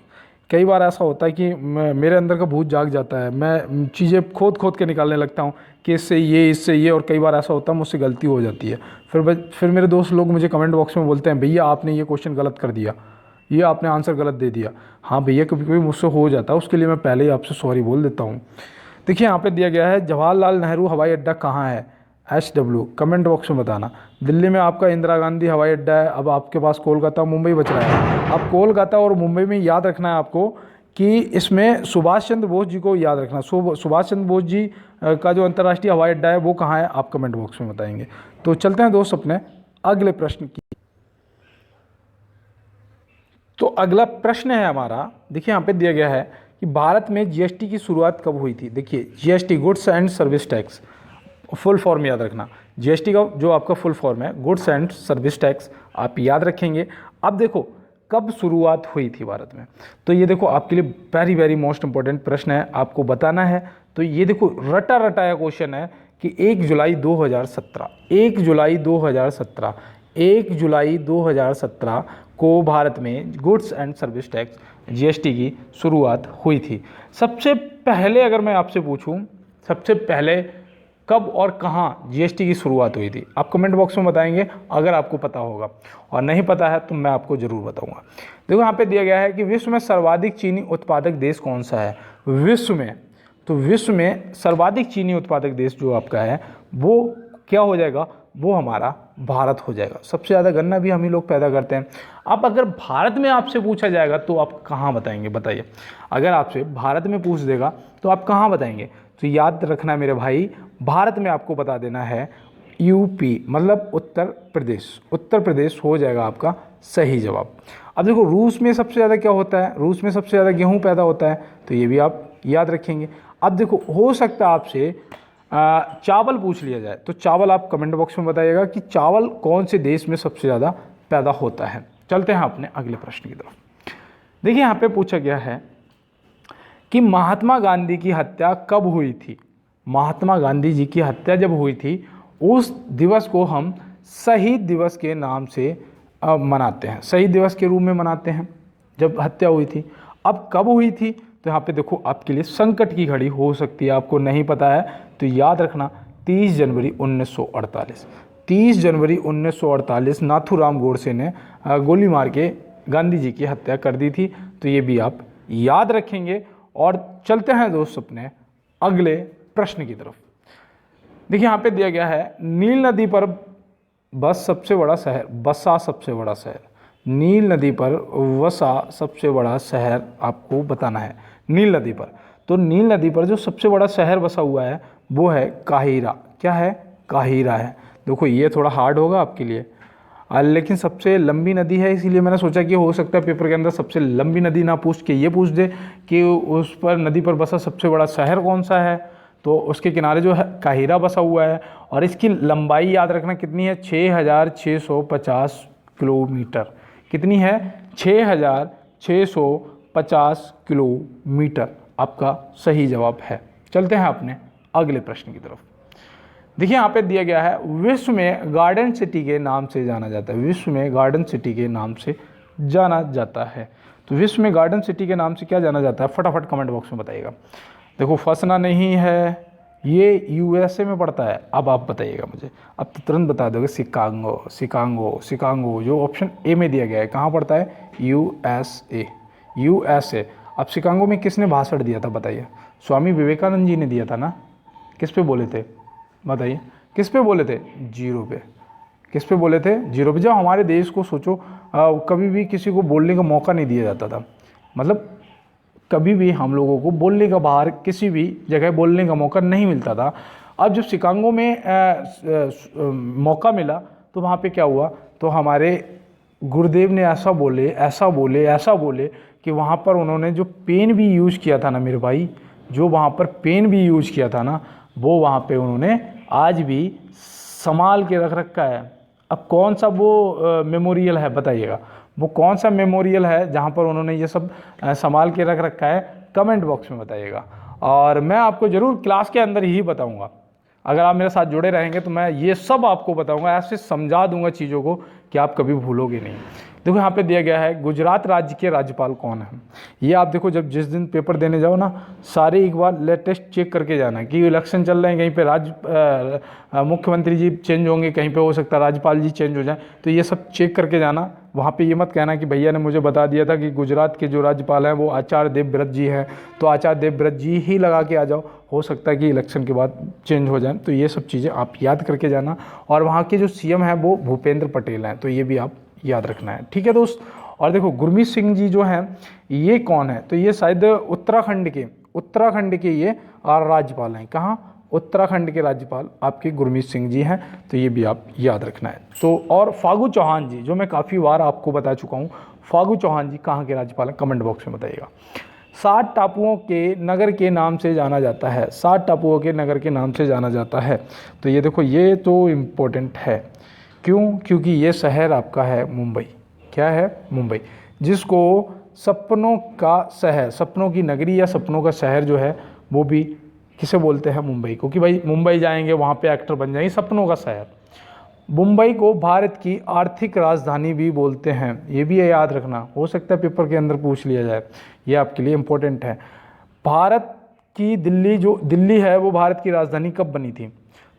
कई बार ऐसा होता है कि मेरे अंदर का भूत जाग जाता है, मैं चीज़ें खोद के निकालने लगता हूँ कि इससे ये, और कई बार ऐसा होता है मुझसे गलती हो जाती है। फिर मेरे दोस्त लोग मुझे कमेंट बॉक्स में बोलते हैं, भैया आपने ये क्वेश्चन गलत कर दिया, ये आपने आंसर गलत दे दिया। हाँ भैया, कभी कभी मुझसे हो जाता है, उसके लिए मैं पहले ही आपसे सॉरी बोल देता हूँ। देखिए यहाँ पे दिया गया है जवाहरलाल नेहरू हवाई अड्डा कहाँ है? HW, कमेंट बॉक्स में बताना। दिल्ली में आपका इंदिरा गांधी हवाई अड्डा है। अब आपके पास कोलकाता मुंबई बच रहा है। अब कोलकाता और मुंबई में याद रखना है आपको कि इसमें सुभाष चंद्र बोस जी को याद रखना। सुभाष चंद्र बोस जी का जो अंतर्राष्ट्रीय हवाई अड्डा है वो कहाँ है? आप कमेंट बॉक्स में बताएंगे। तो चलते हैं दोस्त अपने अगले प्रश्न की। तो अगला प्रश्न है हमारा, देखिए यहाँ पे दिया गया है कि भारत में जीएसटी की शुरुआत कब हुई थी। देखिए GST goods and service tax, full form याद रखना। जीएसटी का जो आपका फुल फॉर्म है गुड्स एंड सर्विस टैक्स, आप याद रखेंगे। अब देखो कब शुरुआत हुई थी भारत में, तो ये देखो आपके लिए वेरी वेरी मोस्ट इंपॉर्टेंट प्रश्न है, आपको बताना है। तो ये देखो रटा रटाया क्वेश्चन है कि 1 जुलाई 2017, 1 जुलाई 2017, 1 जुलाई 2017 को भारत में goods and service tax GST की शुरुआत हुई थी। सबसे पहले अगर मैं आपसे पूछूं, सबसे पहले कब और कहाँ जीएसटी की शुरुआत हुई थी, आप कमेंट बॉक्स में बताएंगे अगर आपको पता होगा, और नहीं पता है तो मैं आपको ज़रूर बताऊंगा। देखो यहाँ पे दिया गया है कि विश्व में सर्वाधिक चीनी उत्पादक देश कौन सा है। विश्व में, तो विश्व में सर्वाधिक चीनी उत्पादक देश जो आपका है वो क्या हो जाएगा, वो हमारा भारत हो जाएगा। सबसे ज़्यादा गन्ना भी हम ही लोग पैदा करते हैं। अब अगर भारत में आपसे पूछा जाएगा तो आप कहाँ बताएंगे, बताइए। अगर आपसे भारत में पूछ देगा तो आप कहाँ बताएंगे, तो याद रखना मेरे भाई, भारत में आपको बता देना है यूपी, मतलब उत्तर प्रदेश। उत्तर प्रदेश हो जाएगा आपका सही जवाब। अब देखो रूस में सबसे ज़्यादा क्या होता है, रूस में सबसे ज़्यादा गेहूँ पैदा होता है, तो ये भी आप याद रखेंगे। अब देखो हो सकता है आपसे चावल पूछ लिया जाए, तो चावल आप कमेंट बॉक्स में बताइएगा कि चावल कौन से देश में सबसे ज़्यादा पैदा होता है। चलते हैं अपने अगले प्रश्न की तरफ। देखिए यहाँ पे पूछा गया है कि महात्मा गांधी की हत्या कब हुई थी। महात्मा गांधी जी की हत्या जब हुई थी उस दिवस को हम शहीद दिवस के नाम से मनाते हैं, शहीद दिवस के रूप में मनाते हैं जब हत्या हुई थी। अब कब हुई थी, तो यहाँ पे देखो आपके लिए संकट की घड़ी हो सकती है, आपको नहीं पता है तो याद रखना 30 जनवरी 1948। 30 जनवरी 1948 नाथूराम गोडसे ने गोली मार के गांधी जी की हत्या कर दी थी, तो ये भी आप याद रखेंगे। और चलते हैं दोस्त अपने अगले प्रश्न की तरफ। देखिए यहाँ पे दिया गया है नील नदी पर बस सबसे बड़ा शहर, बसा सबसे बड़ा शहर, नील नदी पर वसा सबसे बड़ा शहर आपको बताना है। नील नदी पर, तो नील नदी पर जो सबसे बड़ा शहर बसा हुआ है वो है काहिरा। क्या है, काहिरा है। देखो ये थोड़ा हार्ड होगा आपके लिए, लेकिन सबसे लंबी नदी है, इसीलिए मैंने सोचा कि हो सकता है पेपर के अंदर सबसे लंबी नदी ना पूछ के ये पूछ दे कि उस पर नदी पर बसा सबसे बड़ा शहर कौन सा है, तो उसके किनारे जो है काहिरा बसा हुआ है। और इसकी लंबाई याद रखना कितनी है, 6650 किलोमीटर। कितनी है, 6650 किलोमीटर आपका सही जवाब है। चलते हैं अपने अगले प्रश्न की तरफ। देखिए यहाँ पे दिया गया है विश्व में गार्डन सिटी के नाम से जाना जाता है, विश्व में गार्डन सिटी के नाम से जाना जाता है। तो विश्व में गार्डन सिटी के नाम से क्या जाना जाता है, फटाफट कमेंट बॉक्स में बताइएगा। देखो फंसना नहीं है, ये यूएसए में पड़ता है। अब आप बताइएगा मुझे, अब तो तुरंत बता दोगे, शिकागो, शिकागो, शिकागो जो ऑप्शन ए में दिया गया है कहाँ पड़ता है, यूएसए, यूएसए। अब शिकागो में किसने भाषण दिया था बताइए, स्वामी विवेकानंद जी ने दिया था ना। किस पे बोले थे बताइए, किस पे बोले थे, जीरो पे। किस पे बोले थे, जीरो पे। जब हमारे देश को सोचो कभी भी किसी को बोलने का मौका नहीं दिया जाता था, मतलब कभी भी हम लोगों को बोलने का, बाहर किसी भी जगह बोलने का मौका नहीं मिलता था। अब जब शिकागो में मौका मिला तो वहाँ पे क्या हुआ, तो हमारे गुरुदेव ने ऐसा बोले, ऐसा बोले, ऐसा बोले कि वहाँ पर उन्होंने जो पेन भी यूज़ किया था ना मेरे भाई, जो वहाँ पर पेन भी यूज़ किया था ना, वो वहाँ पे उन्होंने आज भी संभाल के रख रखा है। अब कौन सा वो मेमोरियल है बताइएगा, वो कौन सा मेमोरियल है जहाँ पर उन्होंने ये सब संभाल के रख रखा है, कमेंट बॉक्स में बताइएगा। और मैं आपको ज़रूर क्लास के अंदर ही बताऊँगा, अगर आप मेरे साथ जुड़े रहेंगे तो मैं ये सब आपको बताऊँगा, ऐसे समझा दूँगा चीज़ों को कि आप कभी भूलोगे नहीं। देखो यहाँ पे दिया गया है गुजरात राज्य के राज्यपाल कौन है। ये आप देखो जब जिस दिन पेपर देने जाओ ना, सारे एक बार लेटेस्ट चेक करके जाना कि इलेक्शन चल रहे हैं, कहीं पे मुख्यमंत्री जी चेंज होंगे, कहीं पे हो सकता है राज्यपाल जी चेंज हो जाए, तो ये सब चेक करके जाना। वहाँ पे ये मत कहना कि भैया ने मुझे बता दिया था कि गुजरात के जो राज्यपाल हैं वो आचार्य देवव्रत जी हैं, तो आचार्य देवव्रत जी ही लगा के आ जाओ, हो सकता है कि इलेक्शन के बाद चेंज हो जाए। तो ये सब चीज़ें आप याद करके जाना। और वहाँ के जो सीएम हैं वो भूपेंद्र पटेल हैं, तो ये भी आप याद रखना है, ठीक है दोस्त। और देखो गुरमीत सिंह जी जो हैं ये कौन है, तो ये शायद उत्तराखंड के ये राज्यपाल हैं। कहाँ, उत्तराखंड के राज्यपाल आपके गुरमीत सिंह जी हैं, तो ये भी आप याद रखना है। तो और फागू चौहान जी, जो मैं काफ़ी बार आपको बता चुका हूँ, फागू चौहान जी कहाँ के राज्यपाल हैं, कमेंट बॉक्स में बताइएगा। 7 टापुओं के नगर के नाम से जाना जाता है? 7 टापुओं के नगर के नाम से जाना जाता है। तो ये देखो, ये तो इम्पोर्टेंट है। क्यों? क्योंकि ये शहर आपका है मुंबई। क्या है? मुंबई, जिसको सपनों का शहर, सपनों की नगरी या सपनों का शहर जो है वो भी किसे बोलते हैं? मुंबई को। कि भाई मुंबई जाएंगे, वहाँ पे एक्टर बन जाएंगे, सपनों का शहर। मुंबई को भारत की आर्थिक राजधानी भी बोलते हैं। ये भी याद रखना, हो सकता है पेपर के अंदर पूछ लिया जाए, ये आपके लिए इम्पोर्टेंट है। भारत की दिल्ली, जो दिल्ली है वो भारत की राजधानी कब बनी थी?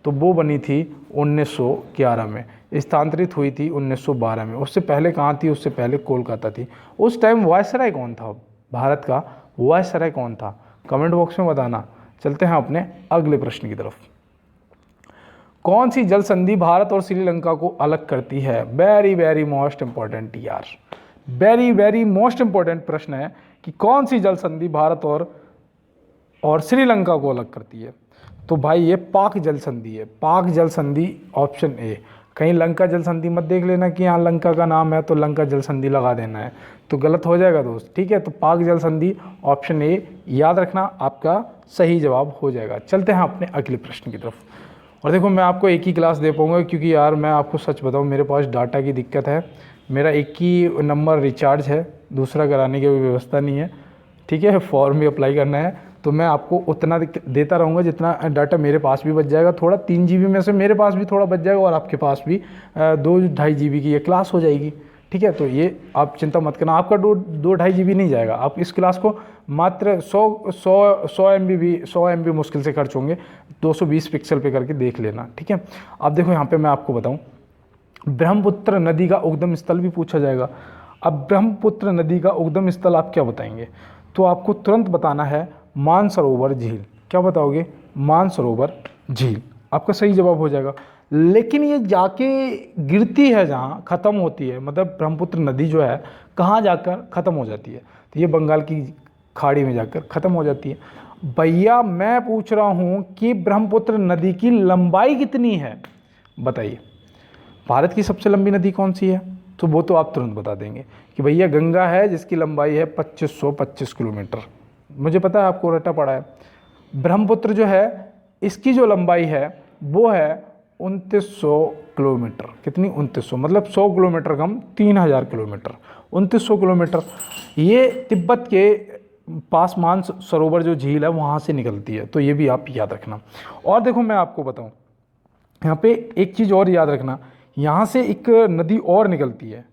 तो वो बनी थी 1911 में, स्थानांतरित हुई थी 1912 में। उससे पहले कहाँ थी? उससे पहले कोलकाता थी। उस टाइम वायसराय कौन था? भारत का वायसराय कौन था? कमेंट बॉक्स में बताना। चलते हैं अपने अगले प्रश्न की तरफ। कौन सी जल संधि भारत और श्रीलंका को अलग करती है? वेरी वेरी मोस्ट इंपॉर्टेंट यार, वेरी वेरी मोस्ट इंपॉर्टेंट प्रश्न है कि कौन सी जल संधि भारत और श्रीलंका को अलग करती है? तो भाई ये पाक जल संधि है। पाक जल संधि, ऑप्शन ए। कहीं लंका जल संधि मत देख लेना कि यहाँ लंका का नाम है तो लंका जल संधि लगा देना है, तो गलत हो जाएगा दोस्त। ठीक है, तो पाक जल संधि, ऑप्शन ए याद रखना, आपका सही जवाब हो जाएगा। चलते हैं अपने अगले प्रश्न की तरफ। और देखो, मैं आपको एक ही क्लास दे पाऊँगा क्योंकि यार मैं आपको सच बताऊँ, मेरे पास डाटा की दिक्कत है। मेरा एक ही नंबर रिचार्ज है, दूसरा कराने की व्यवस्था नहीं है। ठीक है, फॉर्म भी अप्लाई करना है, तो मैं आपको उतना देता रहूँगा जितना डाटा मेरे पास भी बच जाएगा। थोड़ा 3 GB में से मेरे पास भी थोड़ा बच जाएगा और आपके पास भी 2-2.5 GB की ये क्लास हो जाएगी। ठीक है, तो ये आप चिंता मत करना, आपका 2-2.5 GB नहीं जाएगा। आप इस क्लास को मात्र 100 MB मुश्किल से खर्च होंगे, 220 पिक्सल पे करके देख लेना। ठीक है, अब देखो यहाँ पे मैं आपको बताऊँ, ब्रह्मपुत्र नदी का उद्गम स्थल भी पूछा जाएगा। अब ब्रह्मपुत्र नदी का उद्गम स्थल आप क्या बताएंगे? तो आपको तुरंत बताना है मानसरोवर झील। क्या बताओगे? मानसरोवर झील आपका सही जवाब हो जाएगा। लेकिन ये जाके गिरती है जहाँ ख़त्म होती है, मतलब ब्रह्मपुत्र नदी जो है कहाँ जाकर ख़त्म हो जाती है? तो ये बंगाल की खाड़ी में जाकर ख़त्म हो जाती है। भैया मैं पूछ रहा हूँ कि ब्रह्मपुत्र नदी की लंबाई कितनी है, बताइए। भारत की सबसे लंबी नदी कौन सी है? तो वो तो आप तुरंत बता देंगे कि भैया गंगा है, जिसकी लंबाई है 2525 किलोमीटर। मुझे पता है आपको रटा पड़ा है। ब्रह्मपुत्र जो है, इसकी जो लंबाई है वो है 2900 किलोमीटर। कितनी? 2900, मतलब 100 किलोमीटर कम, 3000 किलोमीटर, 2900 किलोमीटर। ये तिब्बत के पास मानसरोवर जो झील है वहाँ से निकलती है, तो ये भी आप याद रखना। और देखो मैं आपको बताऊँ, यहाँ पे एक चीज़ और याद रखना, यहाँ से एक नदी और निकलती है।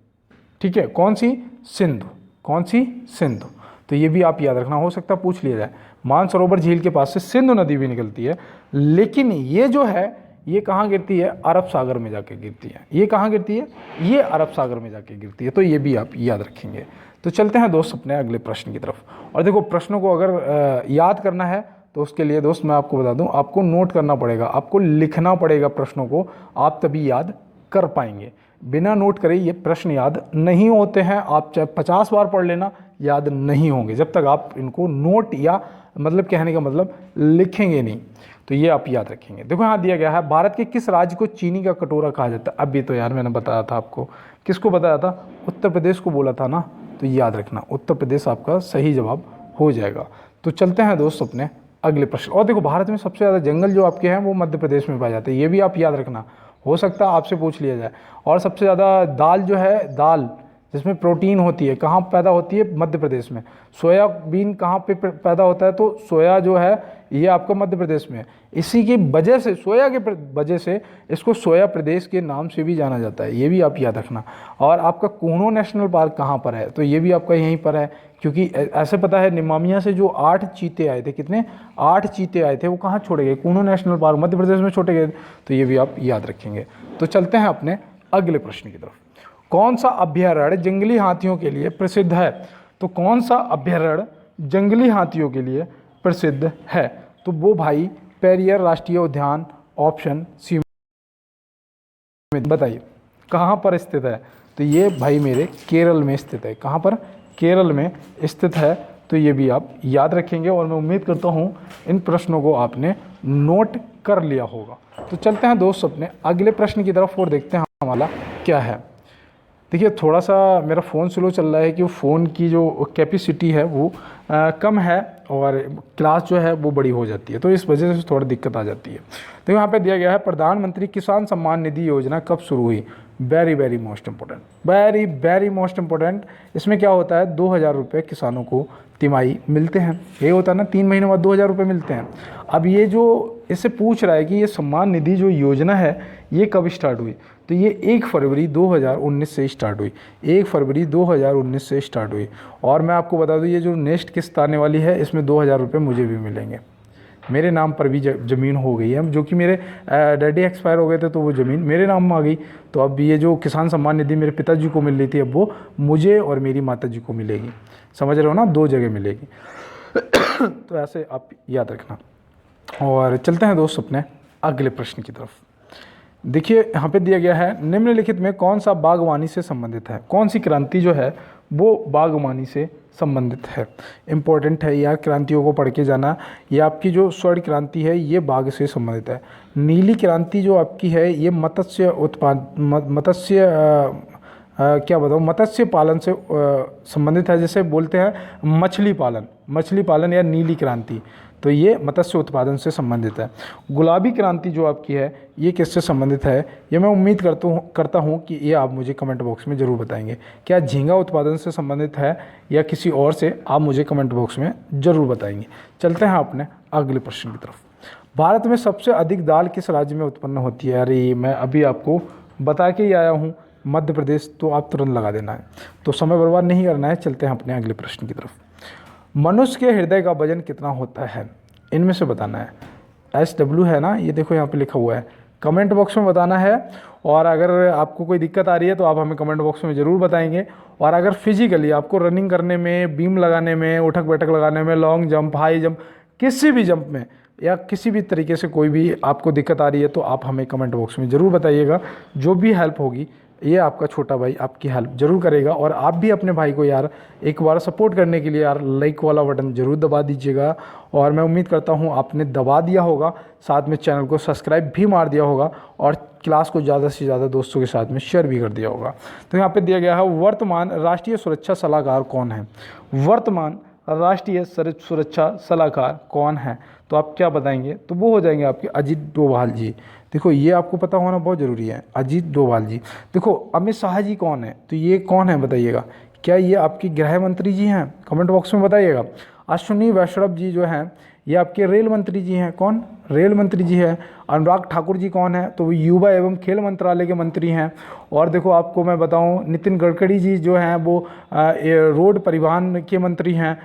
ठीक है, कौन सी? सिंधु। कौन सी? सिंधु। तो ये भी आप याद रखना, हो सकता है पूछ लिया जाए। मानसरोवर झील के पास से सिंधु नदी भी निकलती है, लेकिन ये जो है ये कहाँ गिरती है? अरब सागर में जाके गिरती है। ये कहाँ गिरती है? ये अरब सागर में जाके गिरती है। तो ये भी आप याद रखेंगे। तो चलते हैं दोस्त अपने अगले प्रश्न की तरफ। और देखो, प्रश्नों को अगर याद करना है तो उसके लिए दोस्त मैं आपको बता दूं, आपको नोट करना पड़ेगा, आपको लिखना पड़ेगा प्रश्नों को, आप तभी याद कर पाएंगे। बिना नोट करे ये प्रश्न याद नहीं होते हैं। आप चाहे 50 बार पढ़ लेना, याद नहीं होंगे जब तक आप इनको नोट या मतलब कहने का मतलब लिखेंगे नहीं। तो ये आप याद रखेंगे। देखो यहाँ दिया गया है, भारत के किस राज्य को चीनी का कटोरा कहा जाता है? अभी तो यार मैंने बताया था आपको। किसको बताया था? उत्तर प्रदेश को बोला था ना, तो याद रखना, उत्तर प्रदेश आपका सही जवाब हो जाएगा। तो चलते हैं दोस्त अपने अगले प्रश्न। और देखो, भारत में सबसे ज़्यादा जंगल जो आपके हैं वो मध्य प्रदेश में पाए जाते हैं, ये भी आप याद रखना, हो सकता है आपसे पूछ लिया जाए। और सबसे ज़्यादा दाल जो है, दाल जिसमें प्रोटीन होती है, कहाँ पैदा होती है? मध्य प्रदेश में। सोयाबीन कहाँ पे पैदा होता है? तो सोया जो है ये आपका मध्य प्रदेश में है। इसी की वजह से, सोया के वजह से इसको सोया प्रदेश के नाम से भी जाना जाता है, ये भी आप याद रखना। और आपका कूनो नेशनल पार्क कहाँ पर है? तो ये भी आपका यहीं पर है, क्योंकि ऐसे पता है निमामिया से जो 8 चीते आए थे, कितने? 8 चीते आए थे, वो कहाँ छोड़े गए? कूनो नेशनल पार्क मध्य प्रदेश में छोड़े गए। तो ये भी आप याद रखेंगे। तो चलते हैं अपने अगले प्रश्न की तरफ। कौन सा अभ्यारण्य जंगली हाथियों के लिए प्रसिद्ध है? तो कौन सा अभ्यारण्य जंगली हाथियों के लिए प्रसिद्ध है? तो वो भाई पेरियार राष्ट्रीय उद्यान, ऑप्शन सी। बताइए कहाँ पर स्थित है? तो ये भाई मेरे केरल में स्थित है। कहाँ पर? केरल में स्थित है। तो ये भी आप याद रखेंगे और मैं उम्मीद करता हूँ इन प्रश्नों को आपने नोट कर लिया होगा। तो चलते हैं दोस्त अपने अगले प्रश्न की तरफ और देखते हैं हमारा क्या है। देखिए थोड़ा सा मेरा फ़ोन स्लो चल रहा है कि फ़ोन की जो कैपेसिटी है वो कम है और क्लास जो है वो बड़ी हो जाती है, तो इस वजह से थोड़ी दिक्कत आ जाती है। तो यहाँ पे दिया गया है प्रधानमंत्री किसान सम्मान निधि योजना कब शुरू हुई। Very very most important, very very most important. इसमें क्या होता है, 2,000 रुपये किसानों को तिमाही मिलते हैं। ये होता है ना, 3 महीने बाद 2,000 रुपये मिलते हैं। अब ये जो इससे पूछ रहा है कि ये सम्मान निधि जो योजना है ये कब स्टार्ट हुई, तो ये 1 फरवरी 2019 से स्टार्ट हुई। 1 फरवरी 2019 से स्टार्ट हुई। और मैं आपको बता दूं ये जो नेक्स्ट किस्त आने वाली है इसमें 2,000 रुपये मुझे भी मिलेंगे। मेरे नाम पर भी ज़मीन हो गई है, जो कि मेरे डैडी एक्सपायर हो गए थे तो वो ज़मीन मेरे नाम में आ गई। तो अब ये जो किसान सम्मान निधि मेरे पिताजी को मिल रही थी अब वो मुझे और मेरी माताजी को मिलेगी। समझ रहे हो ना, 2 जगह मिलेगी। तो ऐसे आप याद रखना। और चलते हैं दोस्त अपने अगले प्रश्न की तरफ। देखिए यहाँ पे दिया गया है निम्नलिखित में कौन सा बागवानी से संबंधित है। कौन सी क्रांति जो है वो बागवानी से संबंधित है। इम्पोर्टेंट है यार, क्रांतियों को पढ़ के जाना। ये आपकी जो स्वर्ण क्रांति है ये बाघ से संबंधित है। नीली क्रांति जो आपकी है ये मत्स्य उत्पाद क्या बताऊँ, मत्स्य पालन से संबंधित है। जैसे बोलते हैं मछली पालन या नीली क्रांति, तो ये मत्स्य उत्पादन से संबंधित है। गुलाबी क्रांति जो आपकी है ये किससे संबंधित है, ये मैं उम्मीद करता हूँ कि ये आप मुझे कमेंट बॉक्स में ज़रूर बताएंगे। क्या झींगा उत्पादन से संबंधित है या किसी और से, आप मुझे कमेंट बॉक्स में ज़रूर बताएंगे। चलते हैं अपने अगले प्रश्न की तरफ। भारत में सबसे अधिक दाल किस राज्य में उत्पन्न होती है। अरे मैं अभी आपको बता के ही आया हूँ, मध्य प्रदेश। तो आप तुरंत लगा देना है, तो समय बर्बाद नहीं करना है। चलते हैं अपने अगले प्रश्न की तरफ। मनुष्य के हृदय का वजन कितना होता है, इनमें से बताना है। SW है ना, ये देखो यहाँ पे लिखा हुआ है, कमेंट बॉक्स में बताना है। और अगर आपको कोई दिक्कत आ रही है तो आप हमें कमेंट बॉक्स में ज़रूर बताएंगे। और अगर फिजिकली आपको रनिंग करने में, बीम लगाने में, उठक बैठक लगाने में, लॉन्ग जंप, हाई जंप, किसी भी जंप में या किसी भी तरीके से कोई भी आपको दिक्कत आ रही है तो आप हमें कमेंट बॉक्स में ज़रूर बताइएगा। जो भी हेल्प होगी ये आपका छोटा भाई आपकी हेल्प ज़रूर करेगा। और आप भी अपने भाई को यार एक बार सपोर्ट करने के लिए यार लाइक वाला बटन ज़रूर दबा दीजिएगा। और मैं उम्मीद करता हूँ आपने दबा दिया होगा, साथ में चैनल को सब्सक्राइब भी मार दिया होगा और क्लास को ज़्यादा से ज़्यादा दोस्तों के साथ में शेयर भी कर दिया होगा। तो यहाँ पे दिया गया है वर्तमान राष्ट्रीय सुरक्षा सलाहकार कौन है। वर्तमान राष्ट्रीय सुरक्षा सलाहकार कौन है, तो आप क्या बताएंगे, तो वो हो जाएंगे आपके अजीत डोभाल जी। देखो ये आपको पता होना बहुत ज़रूरी है, अजीत डोभाल जी। देखो अमित शाह जी कौन है, तो ये कौन है बताइएगा। क्या ये आपके गृह मंत्री जी हैं, कमेंट बॉक्स में बताइएगा। अश्विनी वैष्णव जी जो हैं ये आपके रेल मंत्री जी हैं। कौन, रेल मंत्री जी हैं। अनुराग ठाकुर जी कौन है, तो वो युवा एवं खेल मंत्रालय के मंत्री हैं। और देखो आपको मैं बताऊं नितिन गडकरी जी जो हैं वो रोड परिवहन के मंत्री हैं।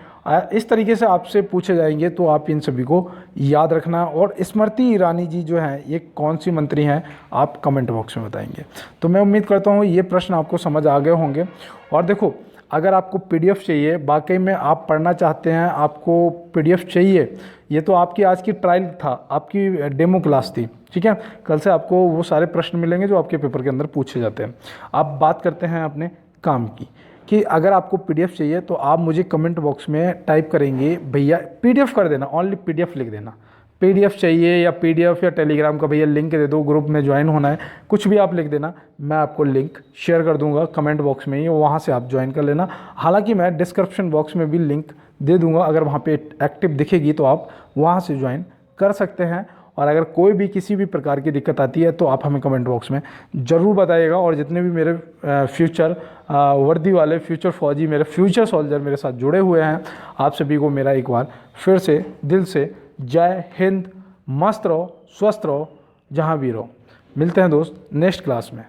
इस तरीके से आपसे पूछे जाएंगे तो आप इन सभी को याद रखना। और स्मृति ईरानी जी जो हैं ये कौन सी मंत्री हैं, आप कमेंट बॉक्स में बताएंगे। तो मैं उम्मीद करता हूँ ये प्रश्न आपको समझ आ गए होंगे। और देखो अगर आपको PDF चाहिए, वाकई में आप पढ़ना चाहते हैं, आपको PDF चाहिए, ये तो आपकी आज की ट्रायल था, आपकी डेमो क्लास थी, ठीक है। कल से आपको वो सारे प्रश्न मिलेंगे जो आपके पेपर के अंदर पूछे जाते हैं। आप बात करते हैं अपने काम की, कि अगर आपको PDF चाहिए तो आप मुझे कमेंट बॉक्स में टाइप करेंगे भैया PDF कर देना, ओनली PDF लिख देना। PDF चाहिए या PDF या टेलीग्राम का भैया लिंक दे दो, ग्रुप में ज्वाइन होना है, कुछ भी आप लिख देना, मैं आपको लिंक शेयर कर दूंगा कमेंट बॉक्स में ही, वहाँ से आप ज्वाइन कर लेना। हालांकि मैं डिस्क्रिप्शन बॉक्स में भी लिंक दे दूंगा, अगर वहाँ पे एक्टिव दिखेगी तो आप वहाँ से ज्वाइन कर सकते हैं। और अगर कोई भी किसी भी प्रकार की दिक्कत आती है तो आप हमें कमेंट बॉक्स में ज़रूर बताइएगा। और जितने भी मेरे फ्यूचर वर्दी वाले, फ्यूचर फौजी, मेरे फ्यूचर सोल्जर मेरे साथ जुड़े हुए हैं, आप सभी को मेरा एक बार फिर से दिल से जय हिंद। मस्त रहो, स्वस्थ रहो, जहाँ भी रहो। मिलते हैं दोस्त नेक्स्ट क्लास में।